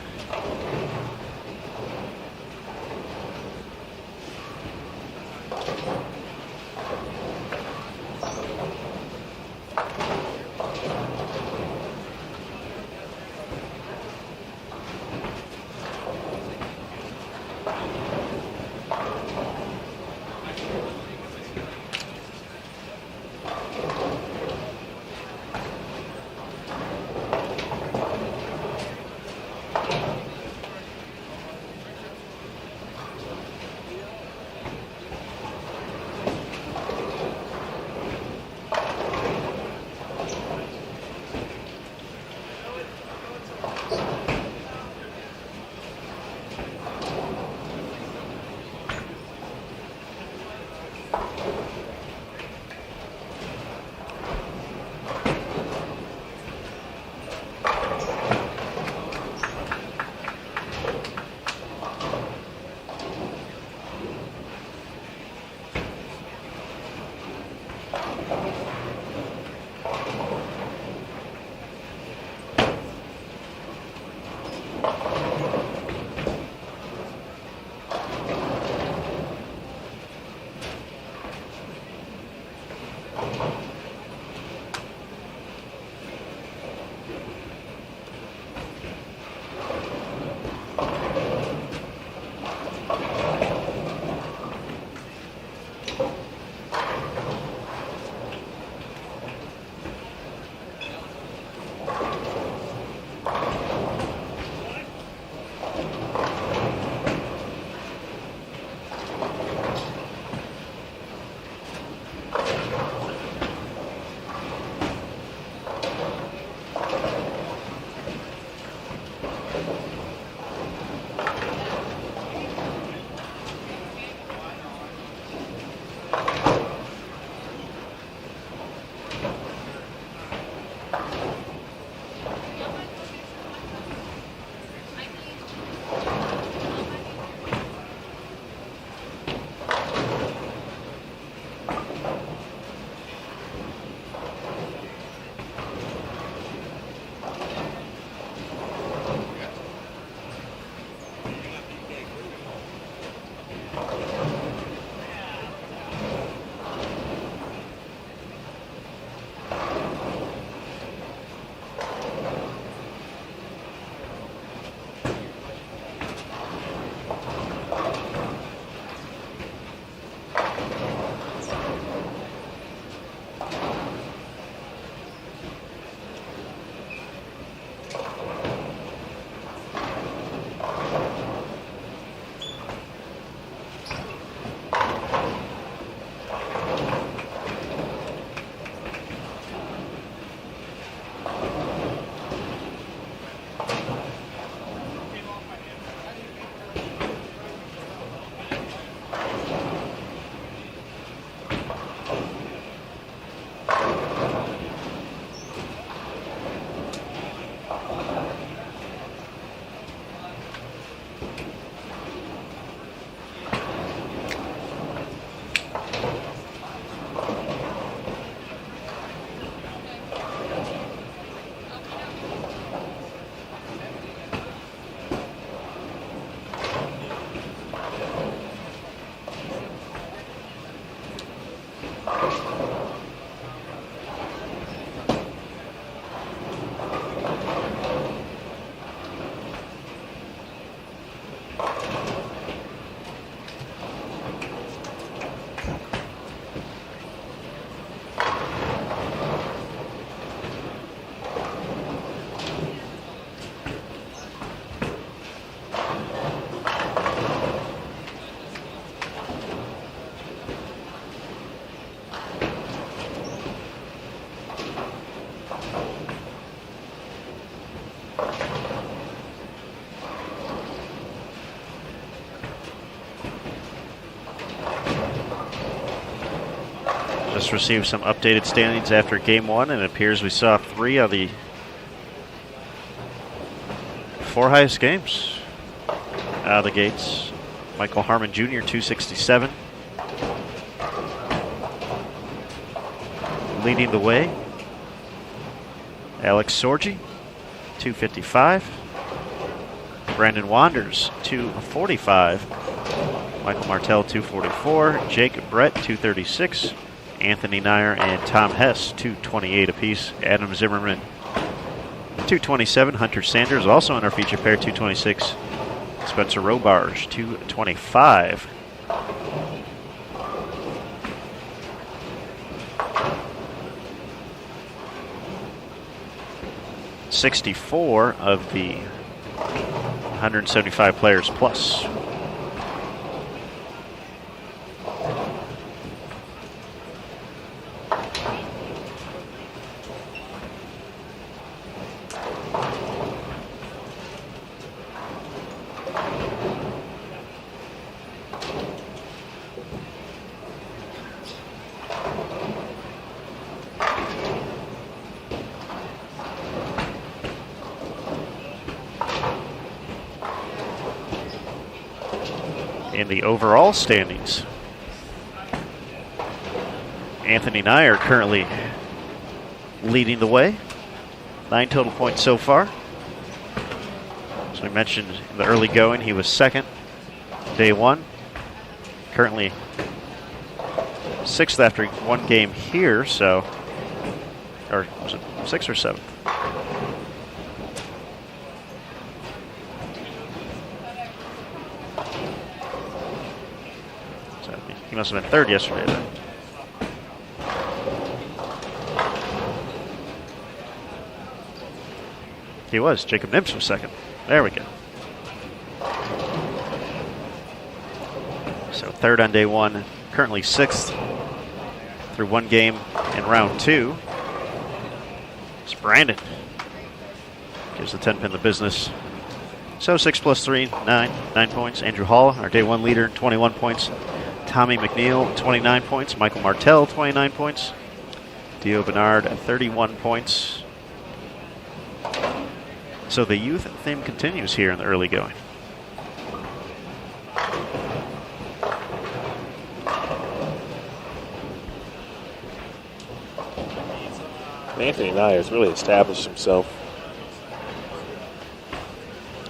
Just received some updated standings after game one, and it appears we saw 3 of the 4 highest games out of the gates. Michael Harmon Jr., 267. Leading the way, Alex Sorgi, 255. Brandon Wanders, 245. Michael Martell, 244. Jake Brett, 236. Anthony Nyer and Tom Hess, 228 apiece. Adam Zimmerman, 227. Hunter Sanders, also in our feature pair, 226. Spencer Robarge, 225. $64 of the 175 players plus. In the overall standings, Anthony Nyer currently leading the way. 9 total points so far. As we mentioned in the early going, he was second day one. Currently 6th after one game here, so, or was it 6th or 7th? He must have been 3rd yesterday then. He was. Jacob Nims was 2nd. There we go. So 3rd on day one, currently 6th through one game in round 2. It's Brandon. Gives the 10-pin the business. So 6 plus 3, 9 points. Andrew Hall, our day one leader, 21 points. Tommy McNeil, 29 points. Michael Martell, 29 points. Dio Bernard, 31 points. So the youth theme continues here in the early going. Anthony Nyer has really established himself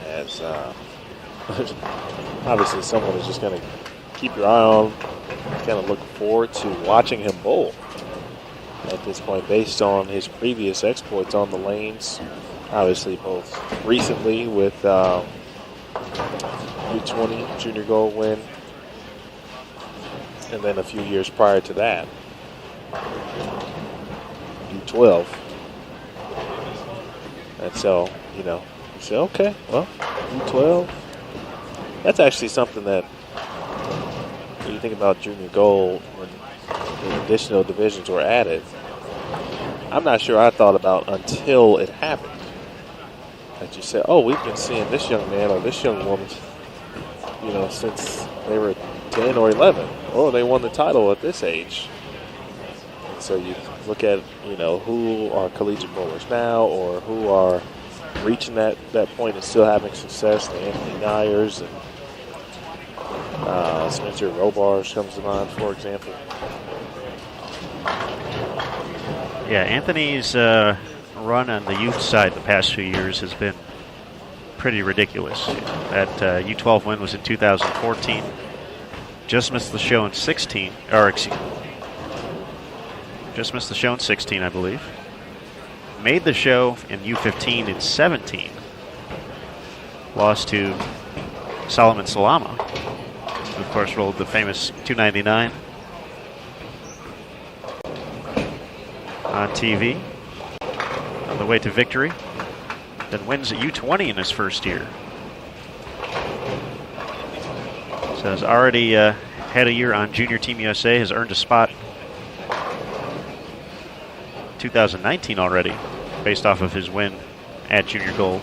as obviously someone who's just going to keep your eye on, kind of looking forward to watching him bowl at this point based on his previous exploits on the lanes. Obviously both recently with U20 junior gold win and then a few years prior to that, U12. And so, you say, okay, well, U12, that's actually something that when you think about junior gold, when the additional divisions were added, I'm not sure I thought about until it happened. That you said, oh, we've been seeing this young man or this young woman, since they were 10 or 11. Oh, they won the title at this age. And so you look at, who are collegiate bowlers now or who are reaching that point and still having success. The Anthony Nyers and Spencer Robarge comes to mind, for example. Yeah, Anthony's run on the youth side the past few years has been pretty ridiculous. That U12 win was in 2014. Just missed the show in 16, just missed the show in 16, I believe. Made the show in U15 in 17. Lost to Solomon Salama, who of course rolled the famous 299 on TV on the way to victory. Then wins at U20 in his first year. So has already had a year on Junior Team USA, has earned a spot 2019 already, based off of his win at Junior Gold.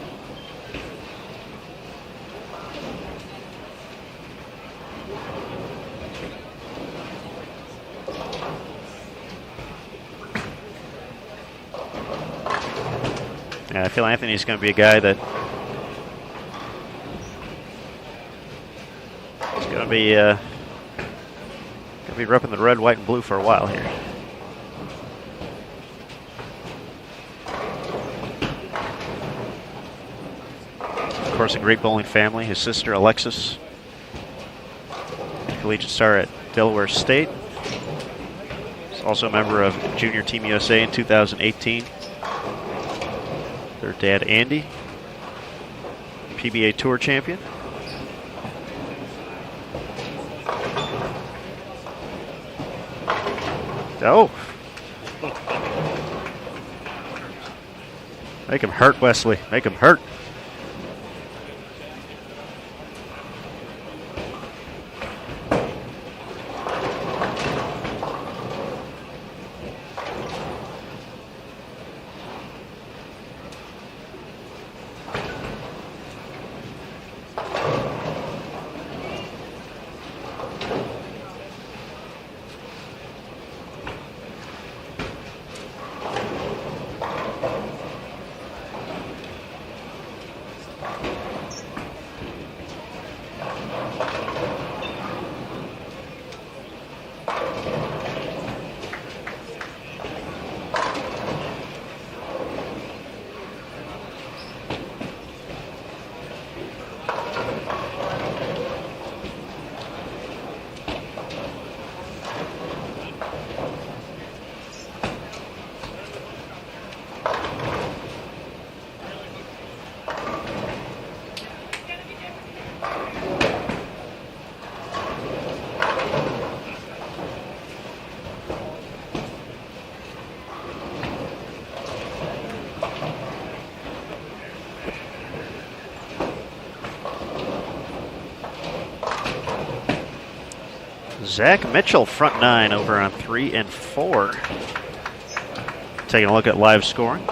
And I feel Anthony's going to be a guy that Gonna be repping the red, white, and blue for a while here. Of course, a great bowling family. His sister Alexis, collegiate star at Delaware State. He's also a member of Junior Team USA in 2018. Their dad, Andy, PBA Tour champion. Oh. Make him hurt, Wesley. Make him hurt. Zach Mitchell, front nine over on 3 and 4. Taking a look at live scoring.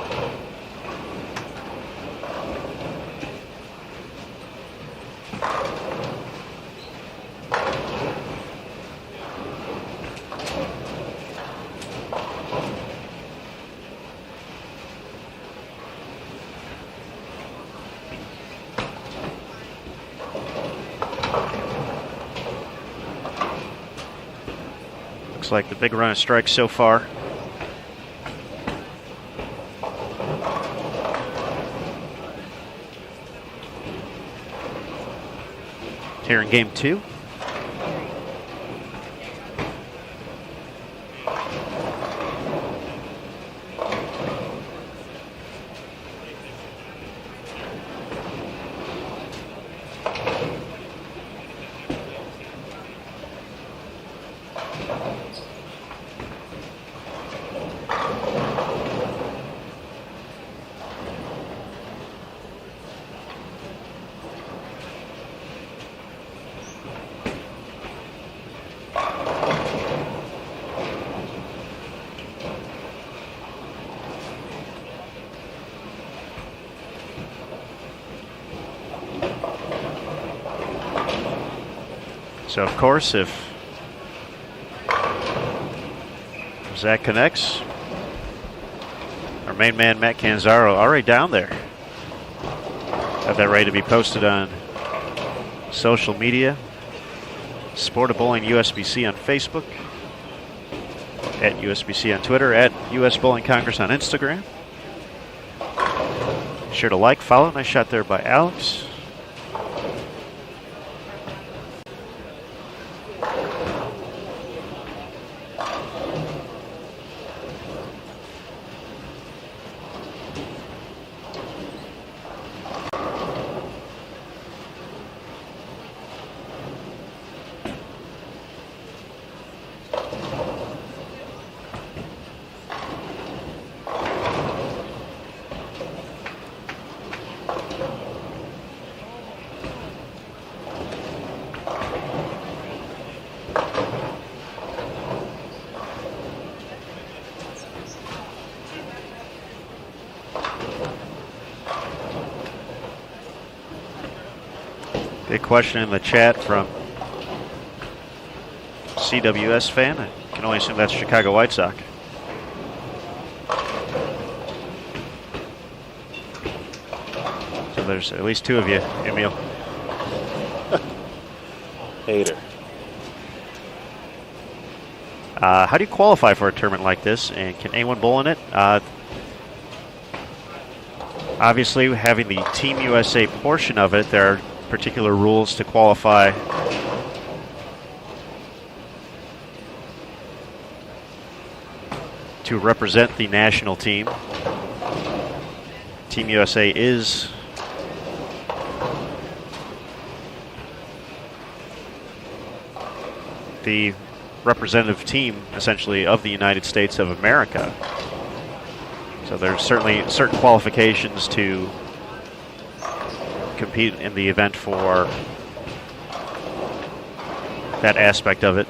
Looks like the big run of strikes so far. Here in game 2. So, of course, if Zach connects, our main man, Matt Canzaro, already down there. Have that ready to be posted on social media. Sport of Bowling USBC on Facebook, at USBC on Twitter, at US Bowling Congress on Instagram. Be sure to like, follow. Nice shot there by Alex. Big question in the chat from CWS fan. I can only assume that's Chicago White Sox. So there's at least two of you, Emil. Hater. How do you qualify for a tournament like this, and can anyone bowl in it? Obviously, having the Team USA portion of it, there are particular rules to qualify. To represent the national team. Team USA is the representative team, essentially, of the United States of America. So there's certainly certain qualifications to compete in the event for that aspect of it.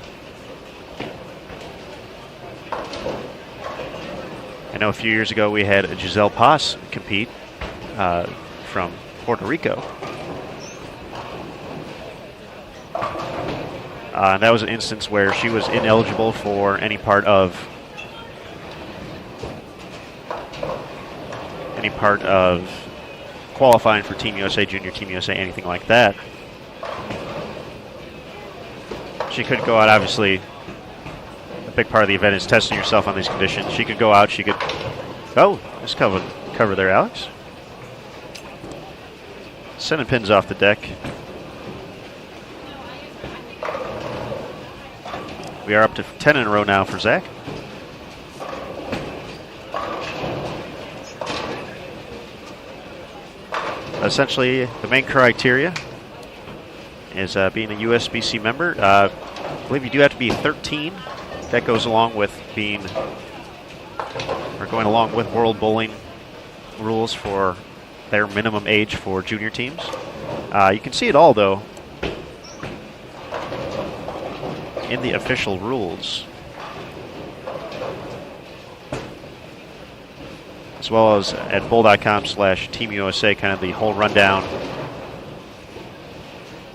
I know a few years ago we had Giselle Paz compete from Puerto Rico. And that was an instance where she was ineligible for any part of qualifying for Team USA, Junior Team USA, anything like that. She could go out, obviously. A big part of the event is testing yourself on these conditions. She could go out, she could... Oh, just cover there, Alex. Sending pins off the deck. We are up to 10 in a row now for Zach. Essentially, the main criteria is being a USBC member. I believe you do have to be 13. That goes along with going along with World Bowling rules for their minimum age for junior teams. You can see it all, though, in the official rules, as well as at bowl.com/Team USA, kind of the whole rundown,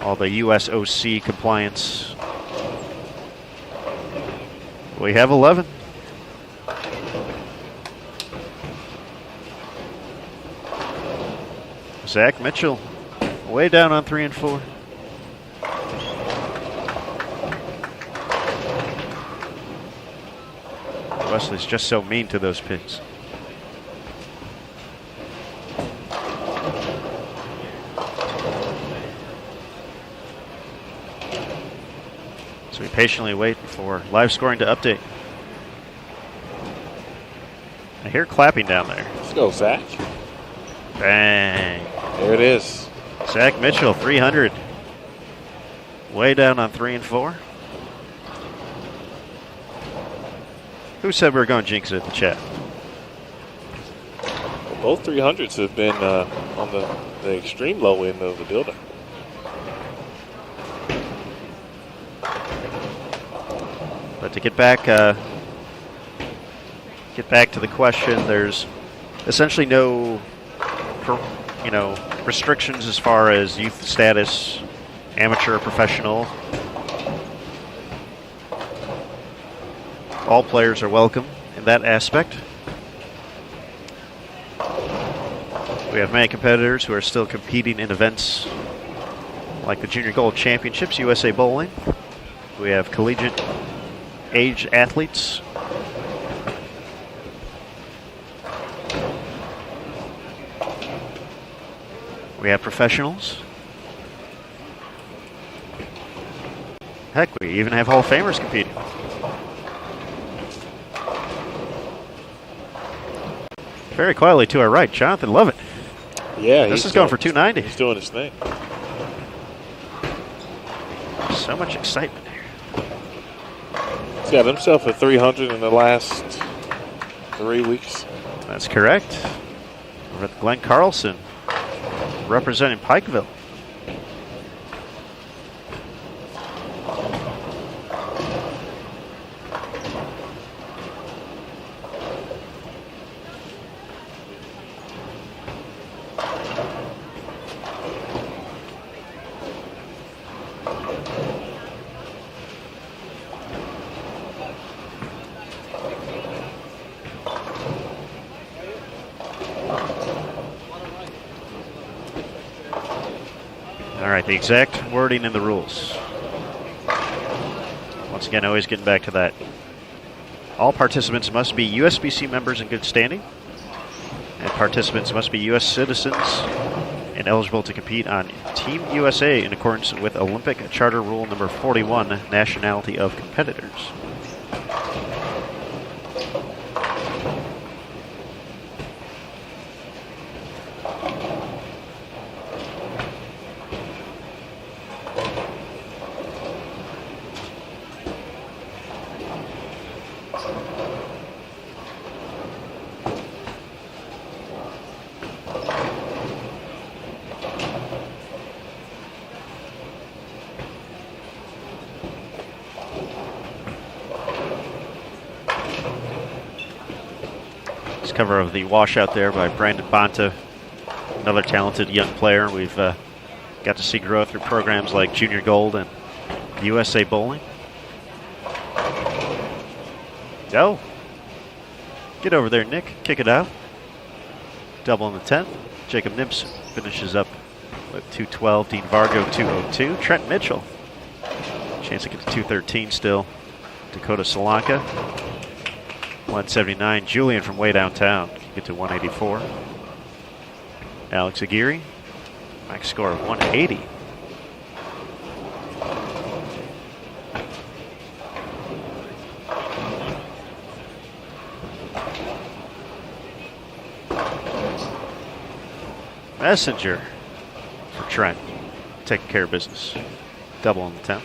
all the USOC compliance. We have 11. Zach Mitchell, way down on 3 and 4. Wesley's just so mean to those pins. So we patiently wait for live scoring to update. I hear clapping down there. Let's go, Zach. Bang. There it is. Zach Mitchell, 300. Way down on 3 and 4. Who said we were going to jinx it at the chat? Well, both 300s have been on the extreme low end of the building. But to get back to the question, there's essentially no, restrictions as far as youth status, amateur or professional. All players are welcome in that aspect. We have many competitors who are still competing in events like the Junior Gold Championships, USA Bowling. We have collegiate age athletes. We have professionals. Heck, we even have Hall of Famers competing. Very quietly to our right, Jonathan Lovett. Yeah, this is going for 290. He's doing his thing. So much excitement here. He's got himself a 300 in the last 3 weeks. That's correct. We're at Glenn Carlson, representing Pikeville. All right, the exact wording in the rules. Once again, always getting back to that. All participants must be USBC members in good standing, and participants must be U.S. citizens and eligible to compete on Team USA in accordance with Olympic Charter Rule number 41, nationality of competitors. Cover of the washout there by Brandon Bonta, another talented young player we've got to see grow through programs like Junior Gold and USA Bowling. Go. Get over there, Nick. Kick it out. Double in the 10th. Jacob Nips finishes up with 212. Dean Vargo 202. Trent Mitchell. Chance to get to 213 still. Dakota Solanka. 179. Julian from way downtown can get to 184. Alex Aguirre, max score of 180. Messenger for Trent, taking care of business. Double on the 10th.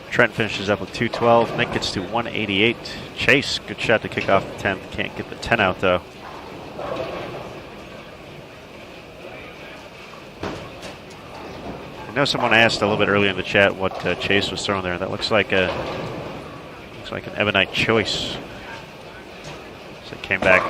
Trent finishes up with 212. Nick gets to 188. Chase, good shot to kick off the 10th. Can't get the 10 out, though. I know someone asked a little bit earlier in the chat what Chase was throwing there. That looks like an Ebonite choice. So it came back.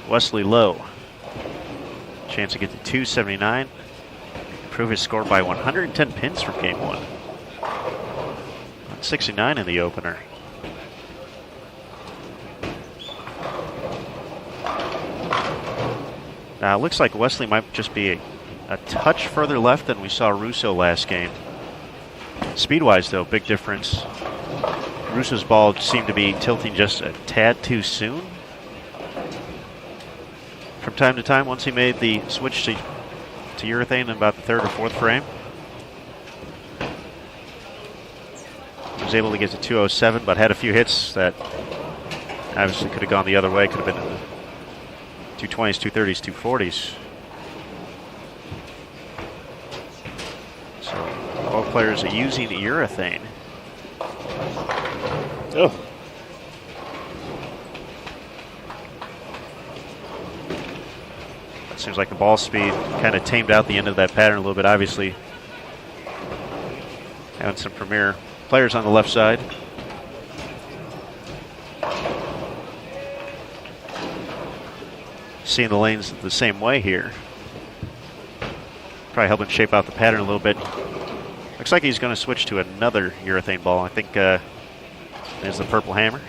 Wesley Lowe, chance to get to 279, improve his score by 110 pins from game 1. 169 in the opener. Now it looks like Wesley might just be a touch further left than we saw Russo last game. Speed-wise, though, big difference. Russo's ball seemed to be tilting just a tad too soon. From time to time, once he made the switch to urethane in about the 3rd or 4th frame, he was able to get to 207, but had a few hits that obviously could have gone the other way. Could have been in the 220s, 230s, 240s. So all players are using urethane. Oh. Seems like the ball speed kind of tamed out the end of that pattern a little bit. Obviously, Having some premier players on the left side. Seeing the lanes the same way here. Probably helping shape out the pattern a little bit. Looks like he's going to switch to another urethane ball. I think there's the purple hammer.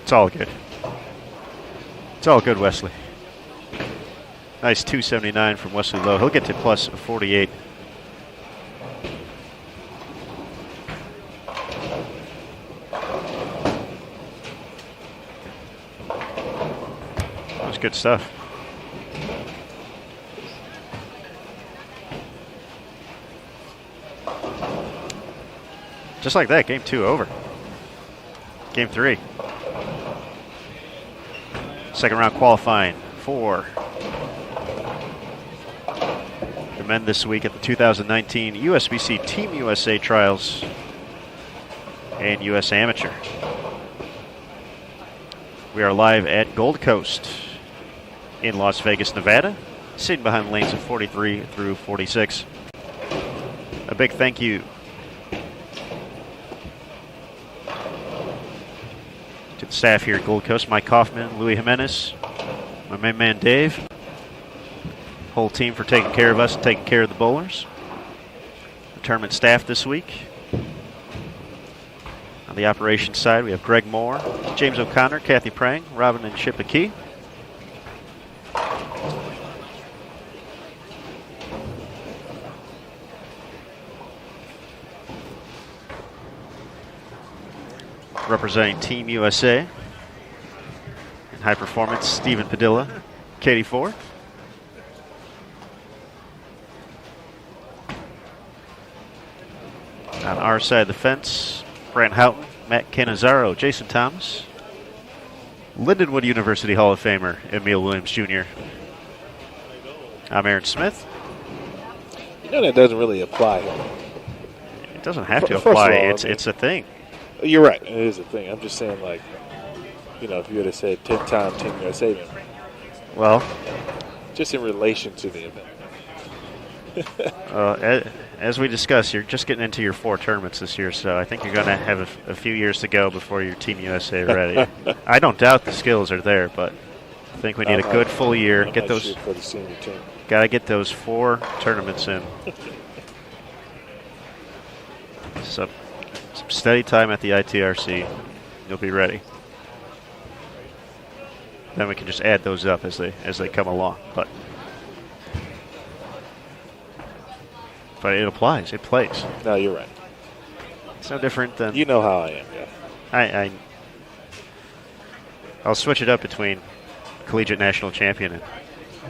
It's all good. It's all good, Wesley. Nice 279 from Wesley Lowe. He'll get to plus 48. That was good stuff. Just like that, game 2 over. Game 3. Second round qualifying for the men this week at the 2019 USBC Team USA Trials and US Amateur. We are live at Gold Coast in Las Vegas, Nevada, sitting behind the lanes of 43 through 46. A big thank you to the staff here at Gold Coast, Mike Kaufman, Louis Jimenez, my main man Dave, whole team for taking care of us and taking care of the bowlers. The tournament staff this week. On the operations side, we have Greg Moore, James O'Connor, Kathy Prang, Robin and Chip McKee. Representing Team USA in high performance, Stephen Padilla, Katie Ford. On our side of the fence, Brant Houghton, Matt Cannizzaro, Jason Thomas, Lindenwood University Hall of Famer, Emil Williams Jr. I'm Aaron Smith. You know that doesn't really apply. It doesn't have to First of apply. all, It's a thing. You're right. It is a thing. I'm just saying, like, you know, if you would have said 10-time Team USA member. Well, just in relation to the event. As we discussed, you're just getting into your 4 tournaments this year, so I think you're going to have a few years to go before your Team USA ready. I don't doubt the skills are there, but I think we need a good full year. I Get might those. shoot for the senior team. Got to get those 4 tournaments in. Some steady time at the ITRC. You'll be ready. Then we can just add those up as they come along. But it applies. It plays. No, you're right. It's no different than You know how I am, yeah. I'll switch it up between collegiate national champion and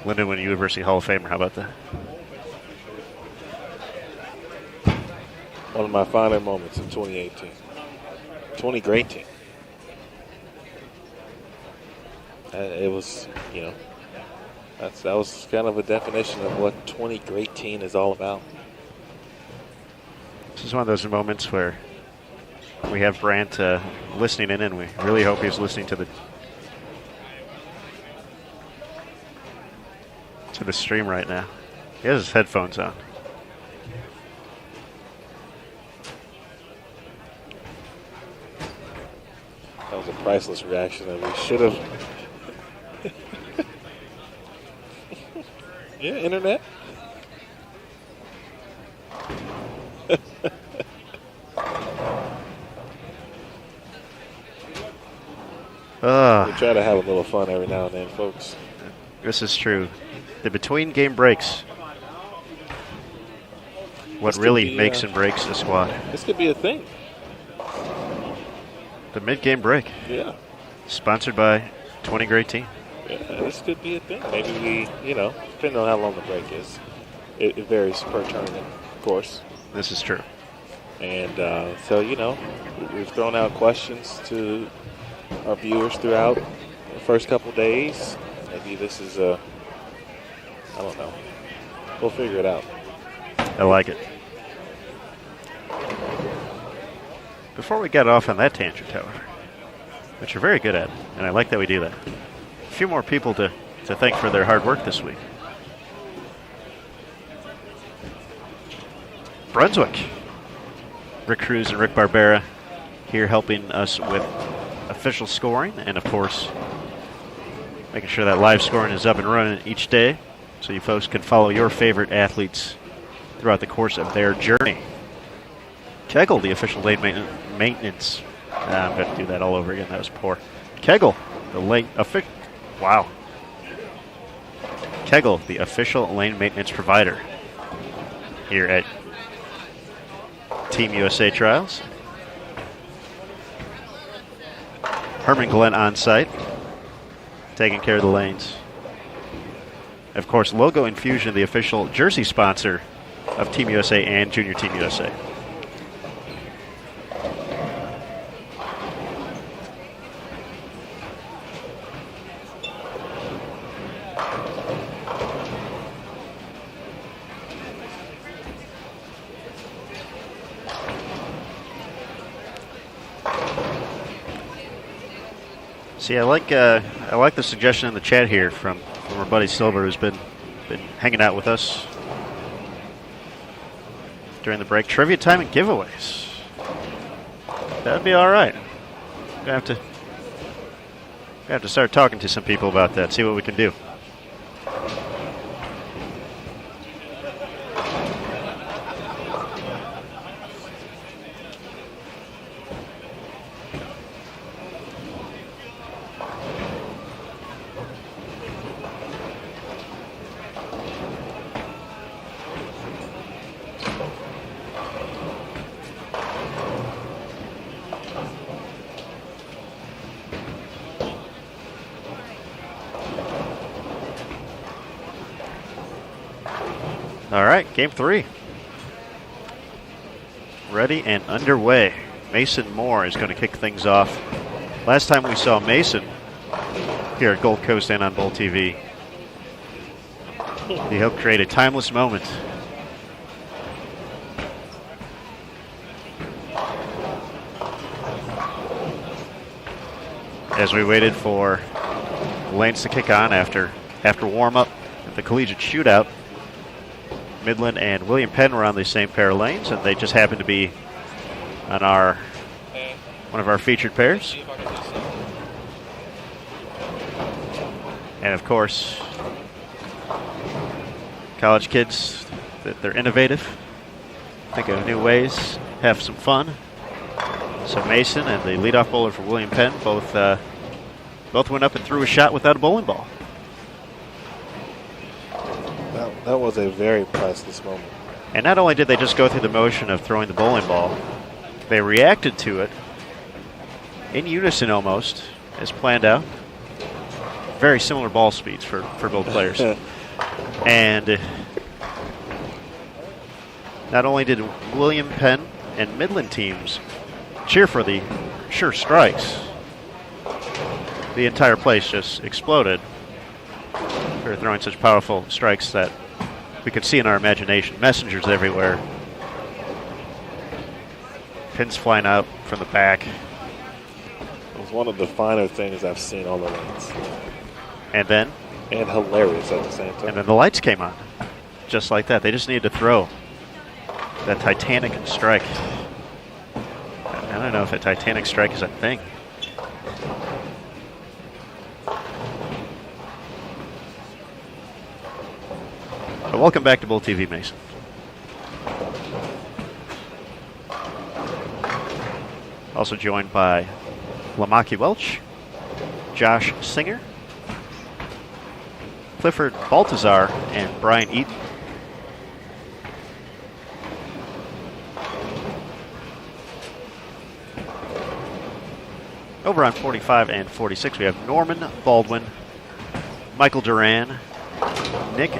Lindenwood University Hall of Famer. How about that? One of my finer moments in 2018. 20 great team. It was, you know, that was kind of a definition of what 20 great team is all about. This is one of those moments where we have Brant listening in, and we really hope he's listening to the stream right now. He has his headphones on. That was a priceless reaction that we should have. Yeah, internet. We try to have a little fun every now and then, folks. This is true. The between game breaks. What really makes and breaks the squad. This could be a thing. The mid-game break. Yeah. Sponsored by 20 Great Team. Yeah, this could be a thing. Maybe we, you know, depending on how long the break is. It varies per tournament, of course. This is true. And so, you know, we've thrown out questions to our viewers throughout the first couple days. Maybe this is I don't know. We'll figure it out. I like it. Before we get off on that tangent, however, which you're very good at, and I like that we do that, a few more people to thank for their hard work this week. Brunswick. Rick Cruz and Rick Barbera here helping us with official scoring and, of course, making sure that live scoring is up and running each day so you folks can follow your favorite athletes throughout the course of their journey. Kegel, the official lane maintenance. I'm going to do that all over again. That was poor. Kegel, the lane wow. Kegel, the official lane maintenance provider here at Team USA Trials. Herman Glenn on site, taking care of the lanes. Of course, Logo Infusion, the official jersey sponsor of Team USA and Junior Team USA. See, I like the suggestion in the chat here from our buddy Silver, who's been hanging out with us during the break. Trivia time and giveaways. That'd be all right. Gonna have to start talking to some people about that. See what we can do. All right, game 3. Ready and underway. Mason Moore is going to kick things off. Last time we saw Mason here at Gold Coast and on Bowl TV, he helped create a timeless moment. As we waited for lanes to kick on after warm-up at the collegiate shootout, Midland and William Penn were on the same pair of lanes, and they just happened to be on one of our featured pairs. And of course, college kids, they're innovative, think of new ways, have some fun. So Mason and the leadoff bowler for William Penn both went up and threw a shot without a bowling ball. That was a very priceless moment. And not only did they just go through the motion of throwing the bowling ball, they reacted to it in unison almost, as planned out. Very similar ball speeds for both players. And not only did William Penn and Midland teams cheer for the sure strikes, the entire place just exploded. They were throwing such powerful strikes that we could see in our imagination. Messengers everywhere. Pins flying out from the back. It was one of the finer things I've seen on the lanes. And then? And hilarious at the same time. And then the lights came on. Just like that. They just needed to throw that Titanic strike. I don't know if a Titanic strike is a thing. But welcome back to Bowl TV, Mason. Also joined by Lamaki Welch, Josh Singer, Clifford Baltazar, and Brian Eaton. Over on 45 and 46, we have Norman Baldwin, Michael Duran, Nick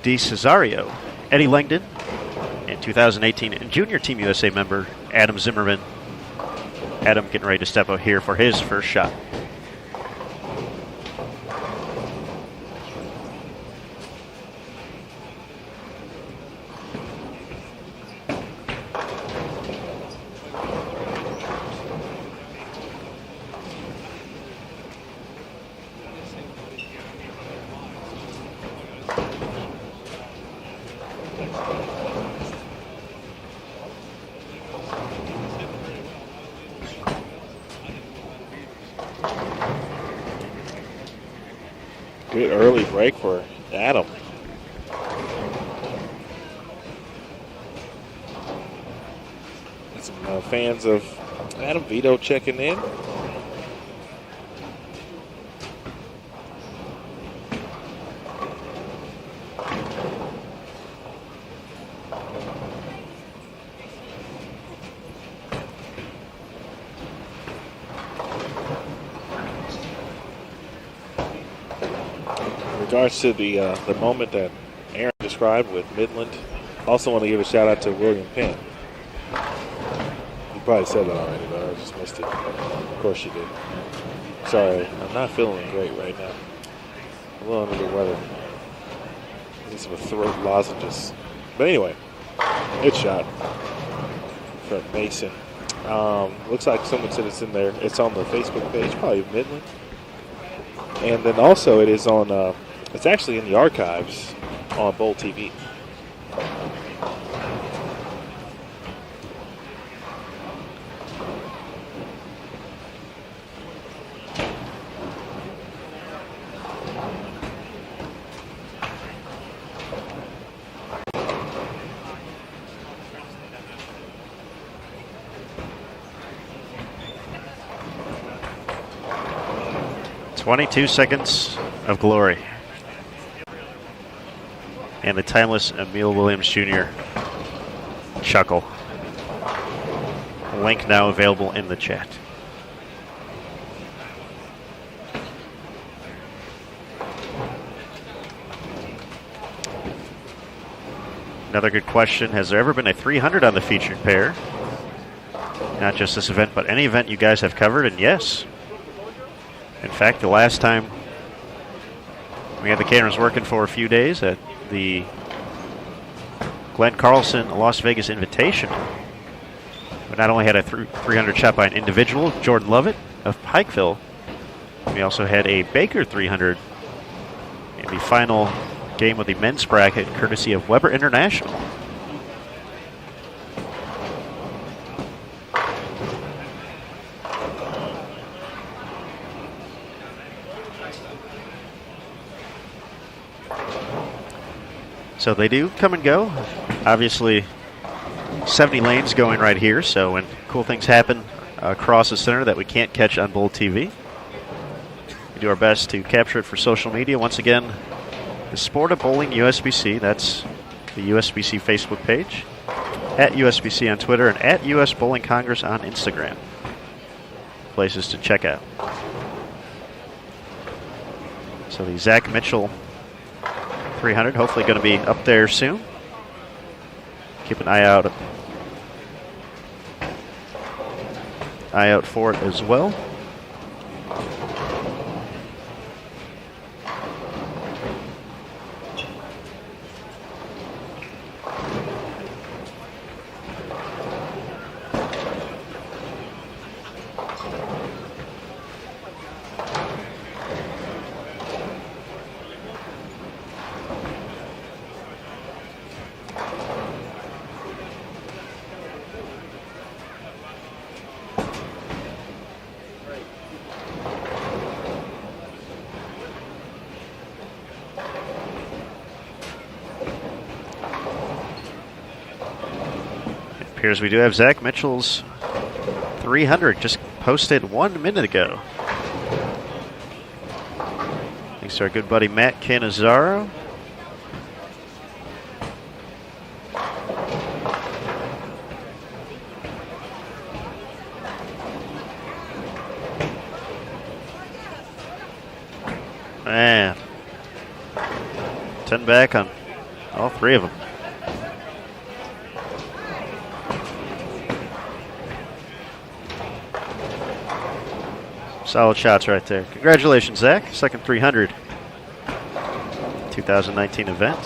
DeCesario, Eddie Langdon, and 2018 Junior Team USA member Adam Zimmerman. Adam getting ready to step out here for his first shot. Good early break for Adam. Some fans of Adam Vito checking in. In regards to the moment that Aaron described with Midland, also want to give a shout out to William Penn. You probably said that already, but I just missed it. Of course you did. Sorry, I'm not feeling great right now. A little under the weather. I need some throat lozenges. But anyway, good shot from Mason. Looks like someone said it's in there. It's on the Facebook page, probably Midland. And then also it is on, it's actually in the archives on Bowl TV. "22 seconds of glory." And the timeless Emil Williams Jr. chuckle. Link now available in the chat. Another good question. Has there ever been a 300 on the featured pair? Not just this event, but any event you guys have covered, and yes. In fact, the last time we had the cameras working for a few days at the Glenn Carlson Las Vegas Invitation, we not only had a 300 shot by an individual, Jordan Lovett of Pikeville, we also had a Baker 300 in the final game of the men's bracket, courtesy of Weber International. So they do come and go. Obviously, 70 lanes going right here, so when cool things happen across the center that we can't catch on Bowl TV, we do our best to capture it for social media. Once again, the Sport of Bowling USBC, that's the USBC Facebook page, at USBC on Twitter, and at US Bowling Congress on Instagram. Places to check out. So the Zach Mitchell 300, hopefully going to be up there soon. Keep an eye out for it as well. Appears we do have Zach Mitchell's 300 just posted 1 minute ago. Thanks to our good buddy Matt Cannizzaro. Man, 10 back on all three of them. Solid shots right there. Congratulations, Zach. Second 300. 2019 event.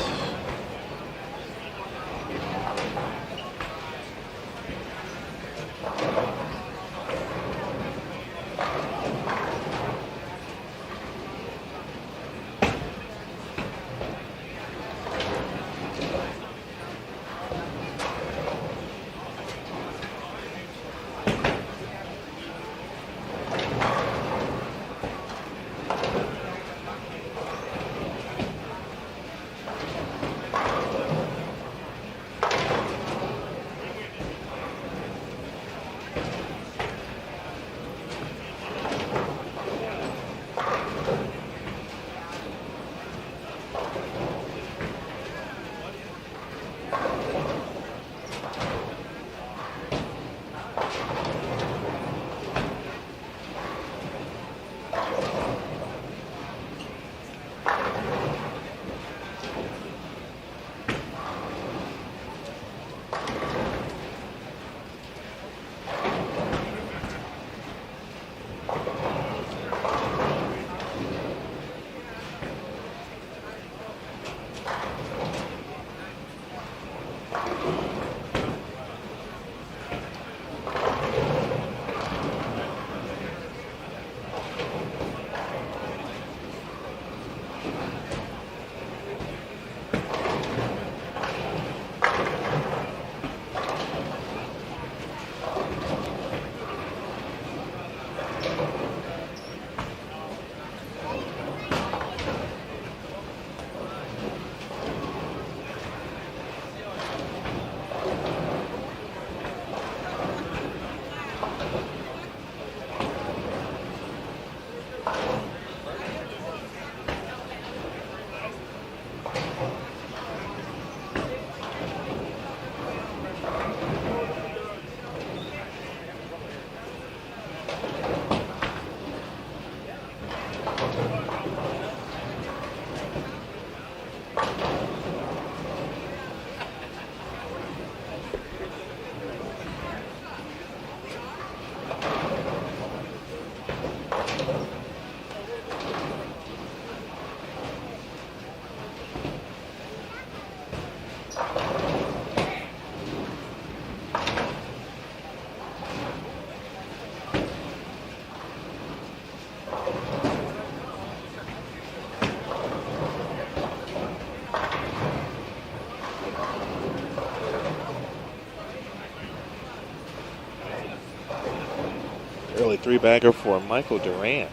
Early three-bagger for Michael Durant.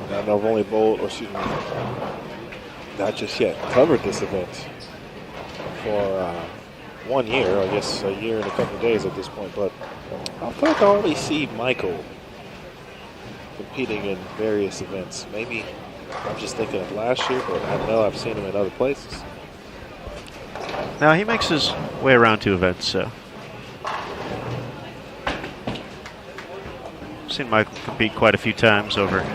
Now I've only bowled, or excuse me, not just yet, covered this event for 1 year, I guess a year and a couple of days at this point, but I feel like I always see Michael competing in various events. Maybe I'm just thinking of last year, but I know I've seen him in other places. Now he makes his way around to events, so. I've seen Michael compete quite a few times over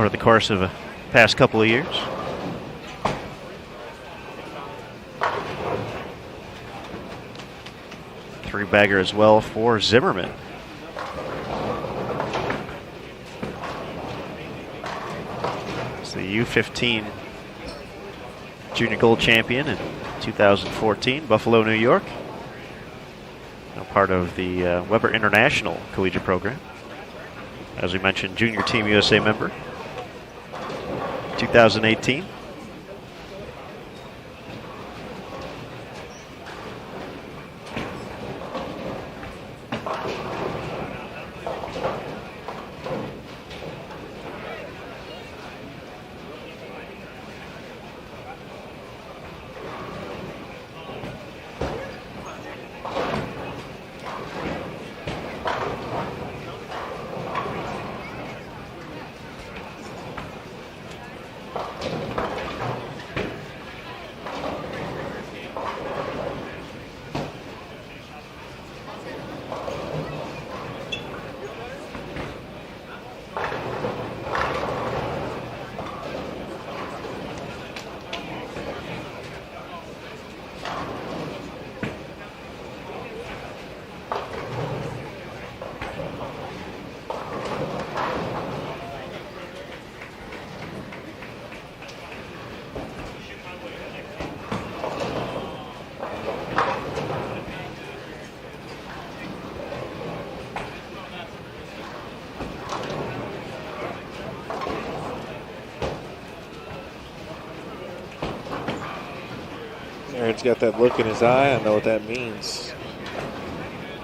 the course of the past couple of years. Three-bagger as well for Zimmerman. It's the U15 Junior Gold Champion in 2014, Buffalo, New York. Now part of the Weber International Collegiate Program. As we mentioned, Junior Team USA member. 2018. Aaron's got that look in his eye. I know what that means.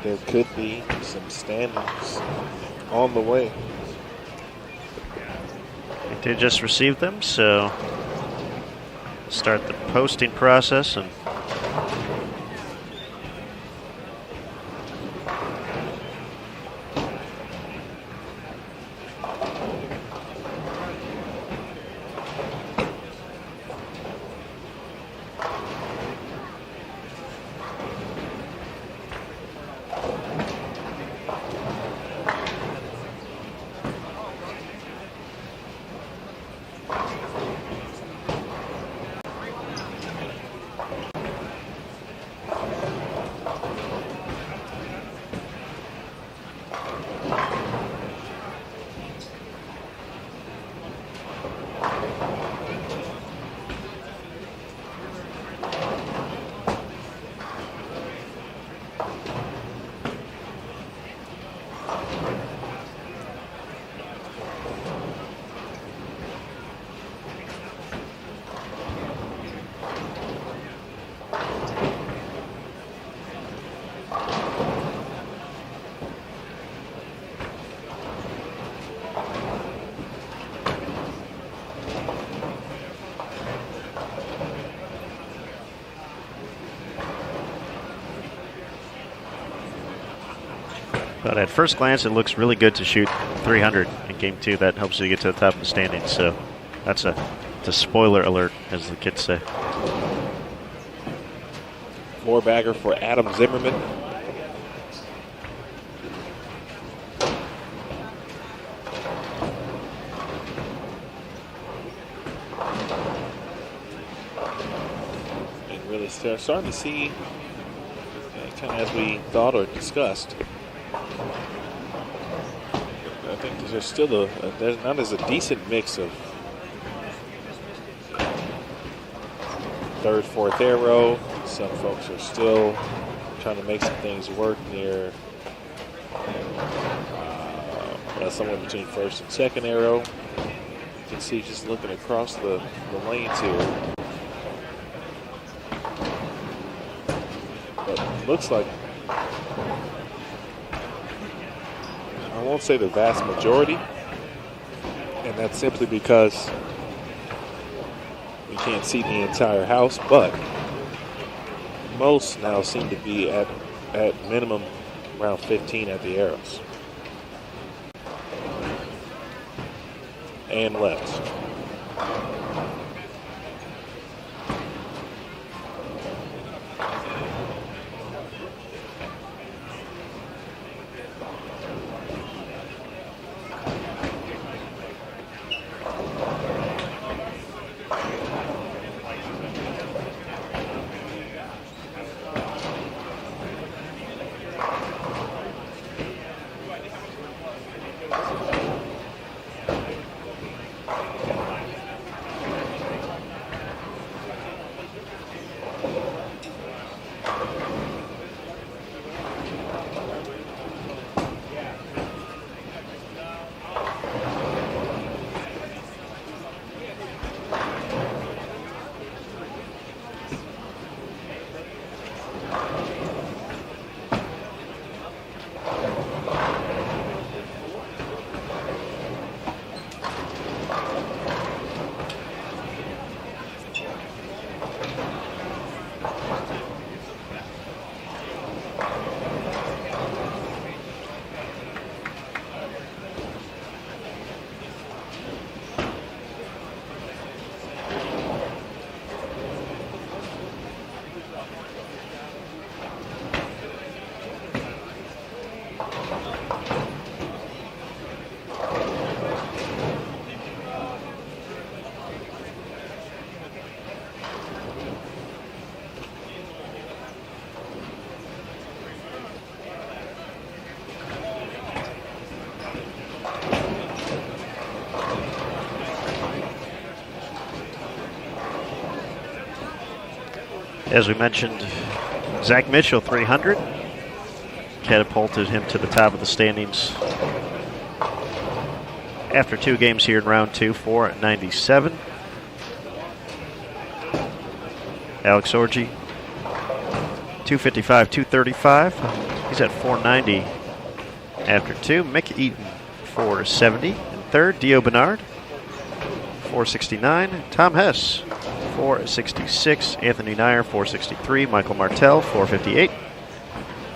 There could be some standings on the way. They did just receive them, so start the posting process. And but at first glance, it looks really good to shoot 300 in Game 2. That helps you get to the top of the standings. So that's a spoiler alert, as the kids say. Floor bagger for Adam Zimmerman. And really starting to see, kind of as we thought or discussed, I think there's still there's not as a decent mix of third, fourth arrow. Some folks are still trying to make some things work near somewhere between first and second arrow. You can see just looking across the lanes here. But it looks like, I won't say the vast majority, and that's simply because we can't see the entire house, but most now seem to be at minimum around 15 at the arrows and lefts. As we mentioned, Zach Mitchell, 300, catapulted him to the top of the standings after 2 games here in round 2, 497. Alex Orji, 255, 235. He's at 490 after 2. Mick Eaton, 470 in third. Dio Bernard, 469. Tom Hess, 466. Anthony Nyer, 463. Michael Martell, 458.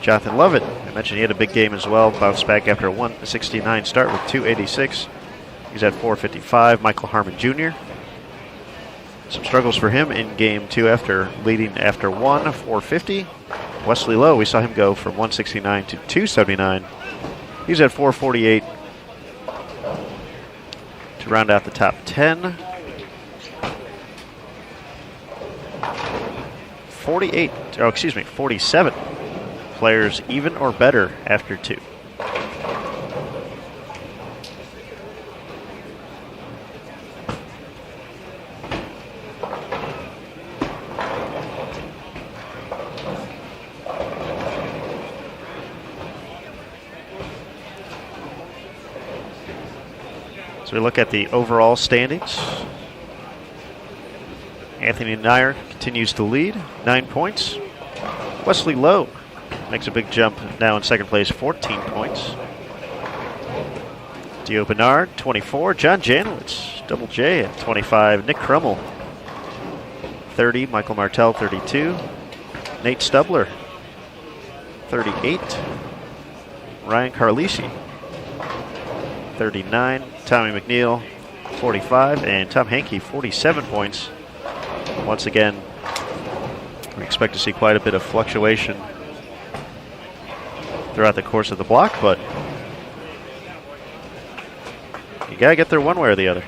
Jonathan Lovett, I mentioned he had a big game as well. Bounced back after a 169 start with 286. He's at 455. Michael Harmon Jr. Some struggles for him in game 2 after leading after 450. Wesley Lowe, we saw him go from 169 to 279. He's at 448 to round out the top 10. 47 players even or better after 2. So we look at the overall standings. Anthony Nyer continues to lead, 9 points. Wesley Lowe makes a big jump now in second place, 14 points. Dio Bernard, 24. John Janowitz, Double J at 25. Nick Crummel, 30. Michael Martell, 32. Nate Stubler, 38. Ryan Carlisi, 39. Tommy McNeil, 45. And Tom Hankey, 47 points. Once again, we expect to see quite a bit of fluctuation throughout the course of the block, but you got to get there one way or the other.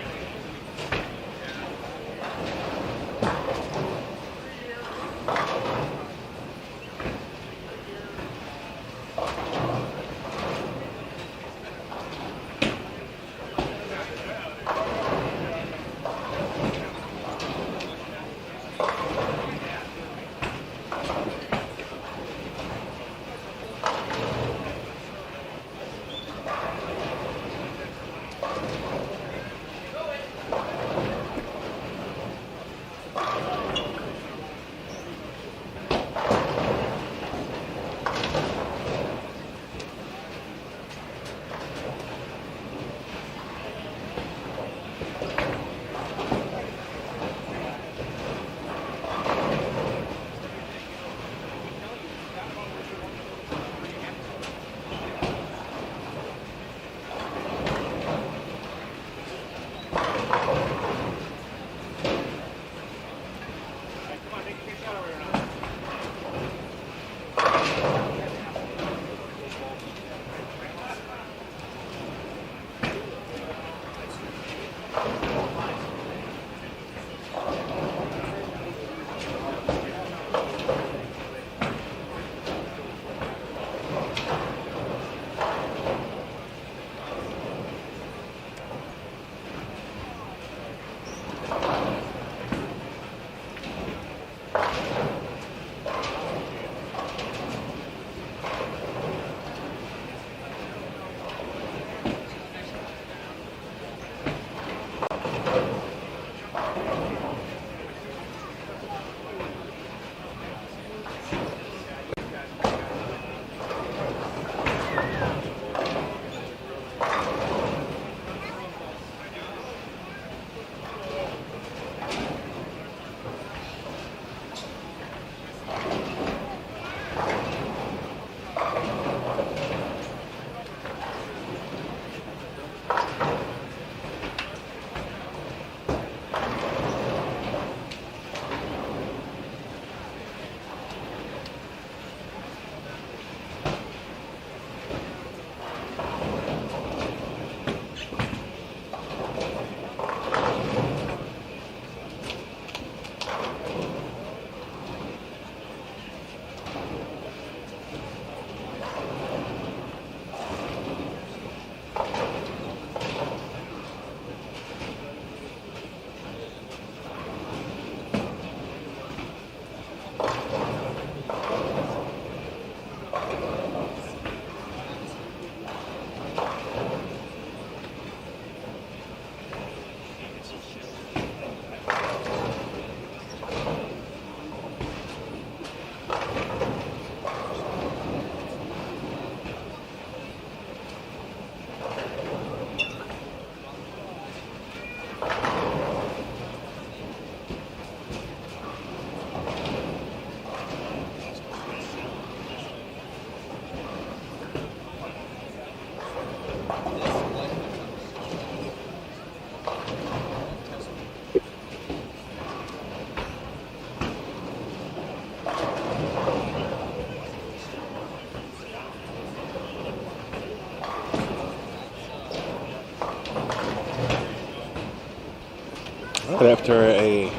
But after a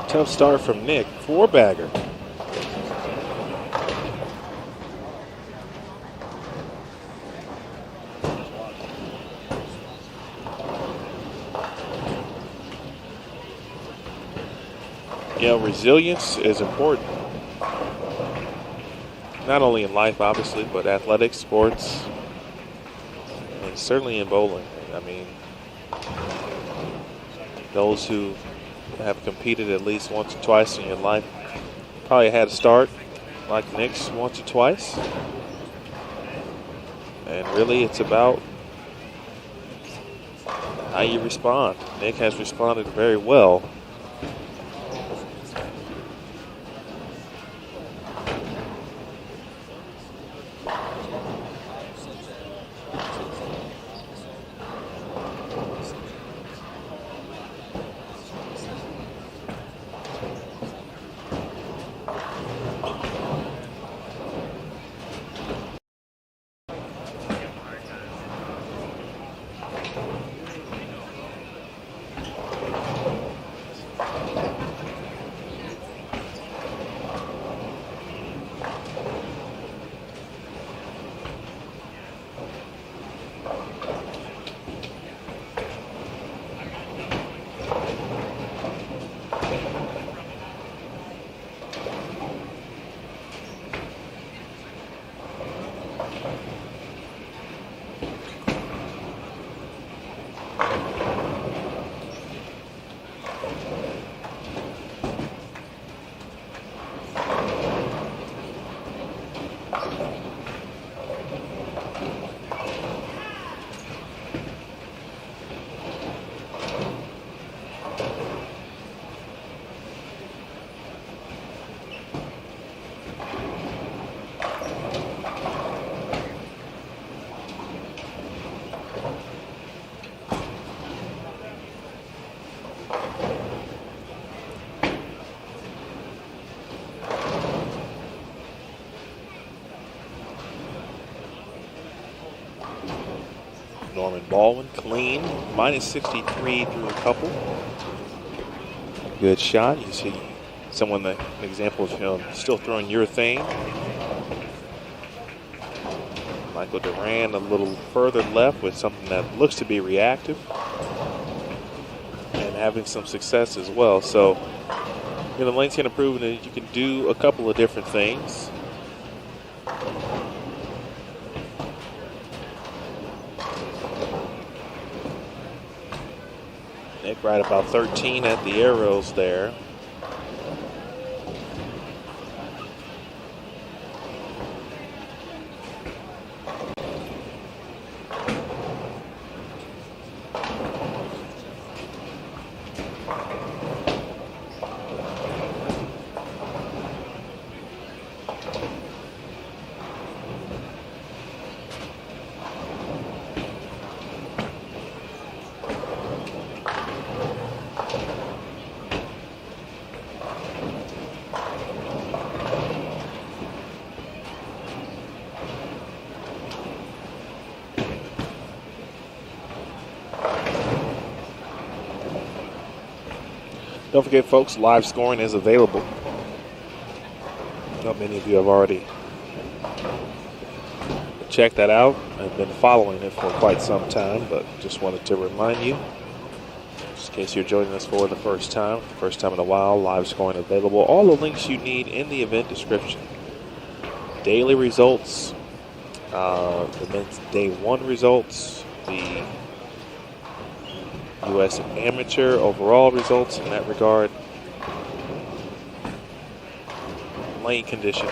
tough start from Nick, 4-bagger. You know, resilience is important. Not only in life, obviously, but athletics, sports, and certainly in bowling. I mean, those who have competed at least once or twice in your life probably had a start like Nick's once or twice. And really, it's about how you respond. Nick has responded very well. Norman Baldwin, clean, minus 63 through a couple. Good shot. You see an example of him still throwing your thing. Michael Duran a little further left with something that looks to be reactive and having some success as well. So, you know, Lane's kind of proven that you can do a couple of different things. Nick right about 13 at the arrows there. Don't forget, folks, live scoring is available. Not many of you have already checked that out and been following it for quite some time, but just wanted to remind you, just in case you're joining us for the first time in a while, live scoring available. All the links you need in the event description. Daily results, the men's day one results, the U.S. amateur overall results in that regard, lane condition.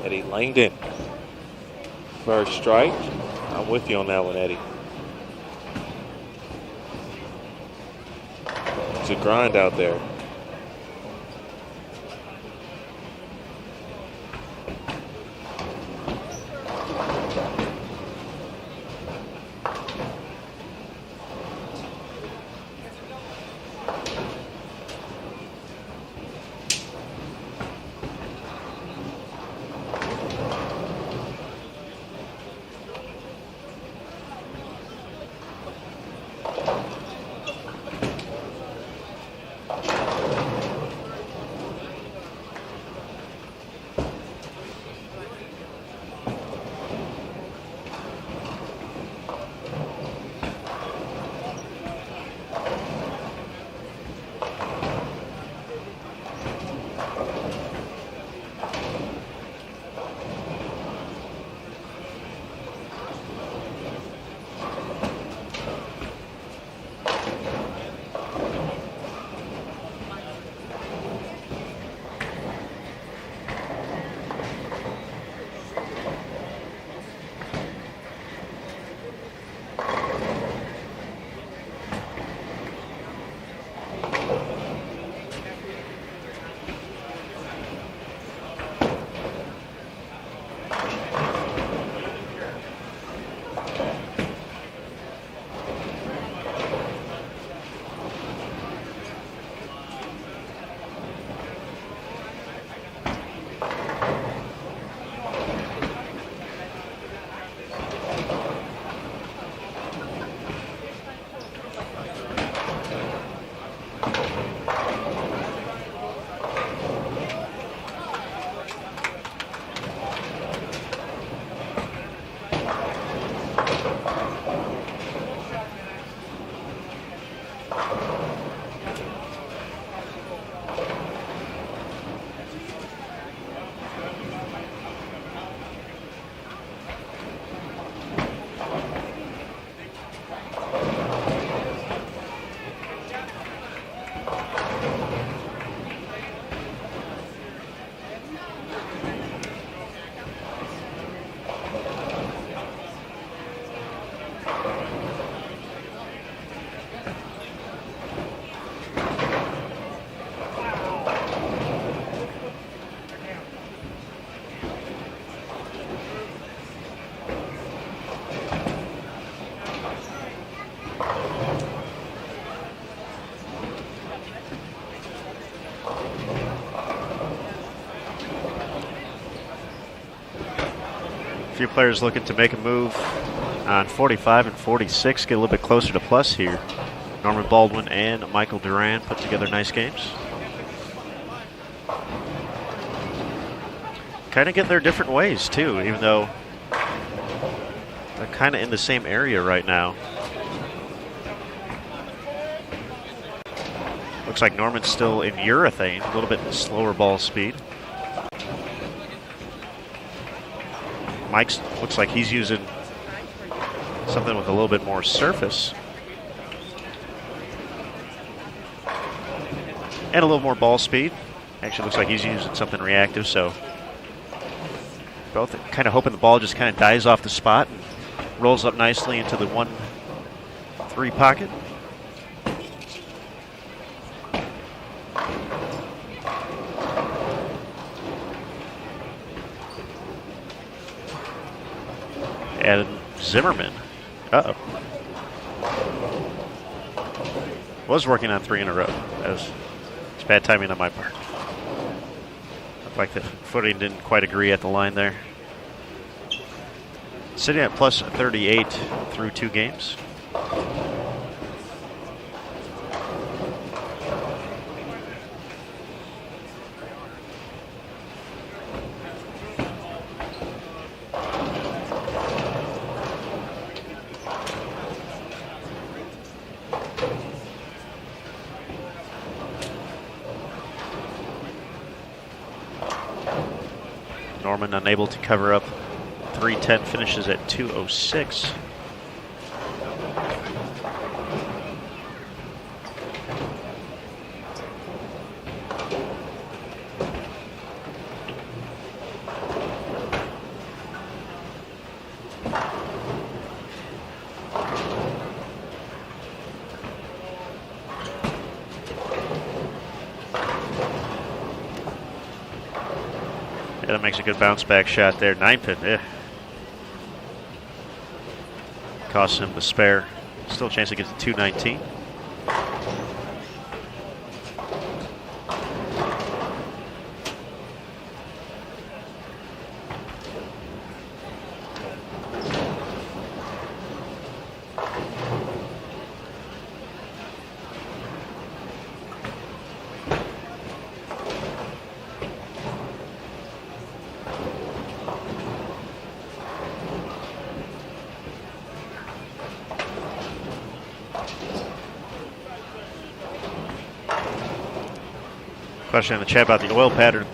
Eddie Langdon. First strike. I'm with you on that one, Eddie. It's a grind out there. A few players looking to make a move on 45 and 46, get a little bit closer to plus here. Norman Baldwin and Michael Duran put together nice games. Kind of get their different ways too, even though they're kind of in the same area right now. Looks like Norman's still in urethane, a little bit slower ball speed. Mike's looks like he's using something with a little bit more surface. And a little more ball speed. Actually looks like he's using something reactive, so both kind of hoping the ball just kind of dies off the spot and rolls up nicely into the 1-3 pocket. Adam Zimmerman. Uh-oh. Was working on 3 in a row. It's bad timing on my part. Looked like the footing didn't quite agree at the line there. Sitting at plus 38 through 2 games. Norman unable to cover up. 310 finishes at 206. Yeah, that makes a good bounce back shot there. 9-pin. Costs him the spare. Still a chance to get to 219. Question in the chat about the oil pattern.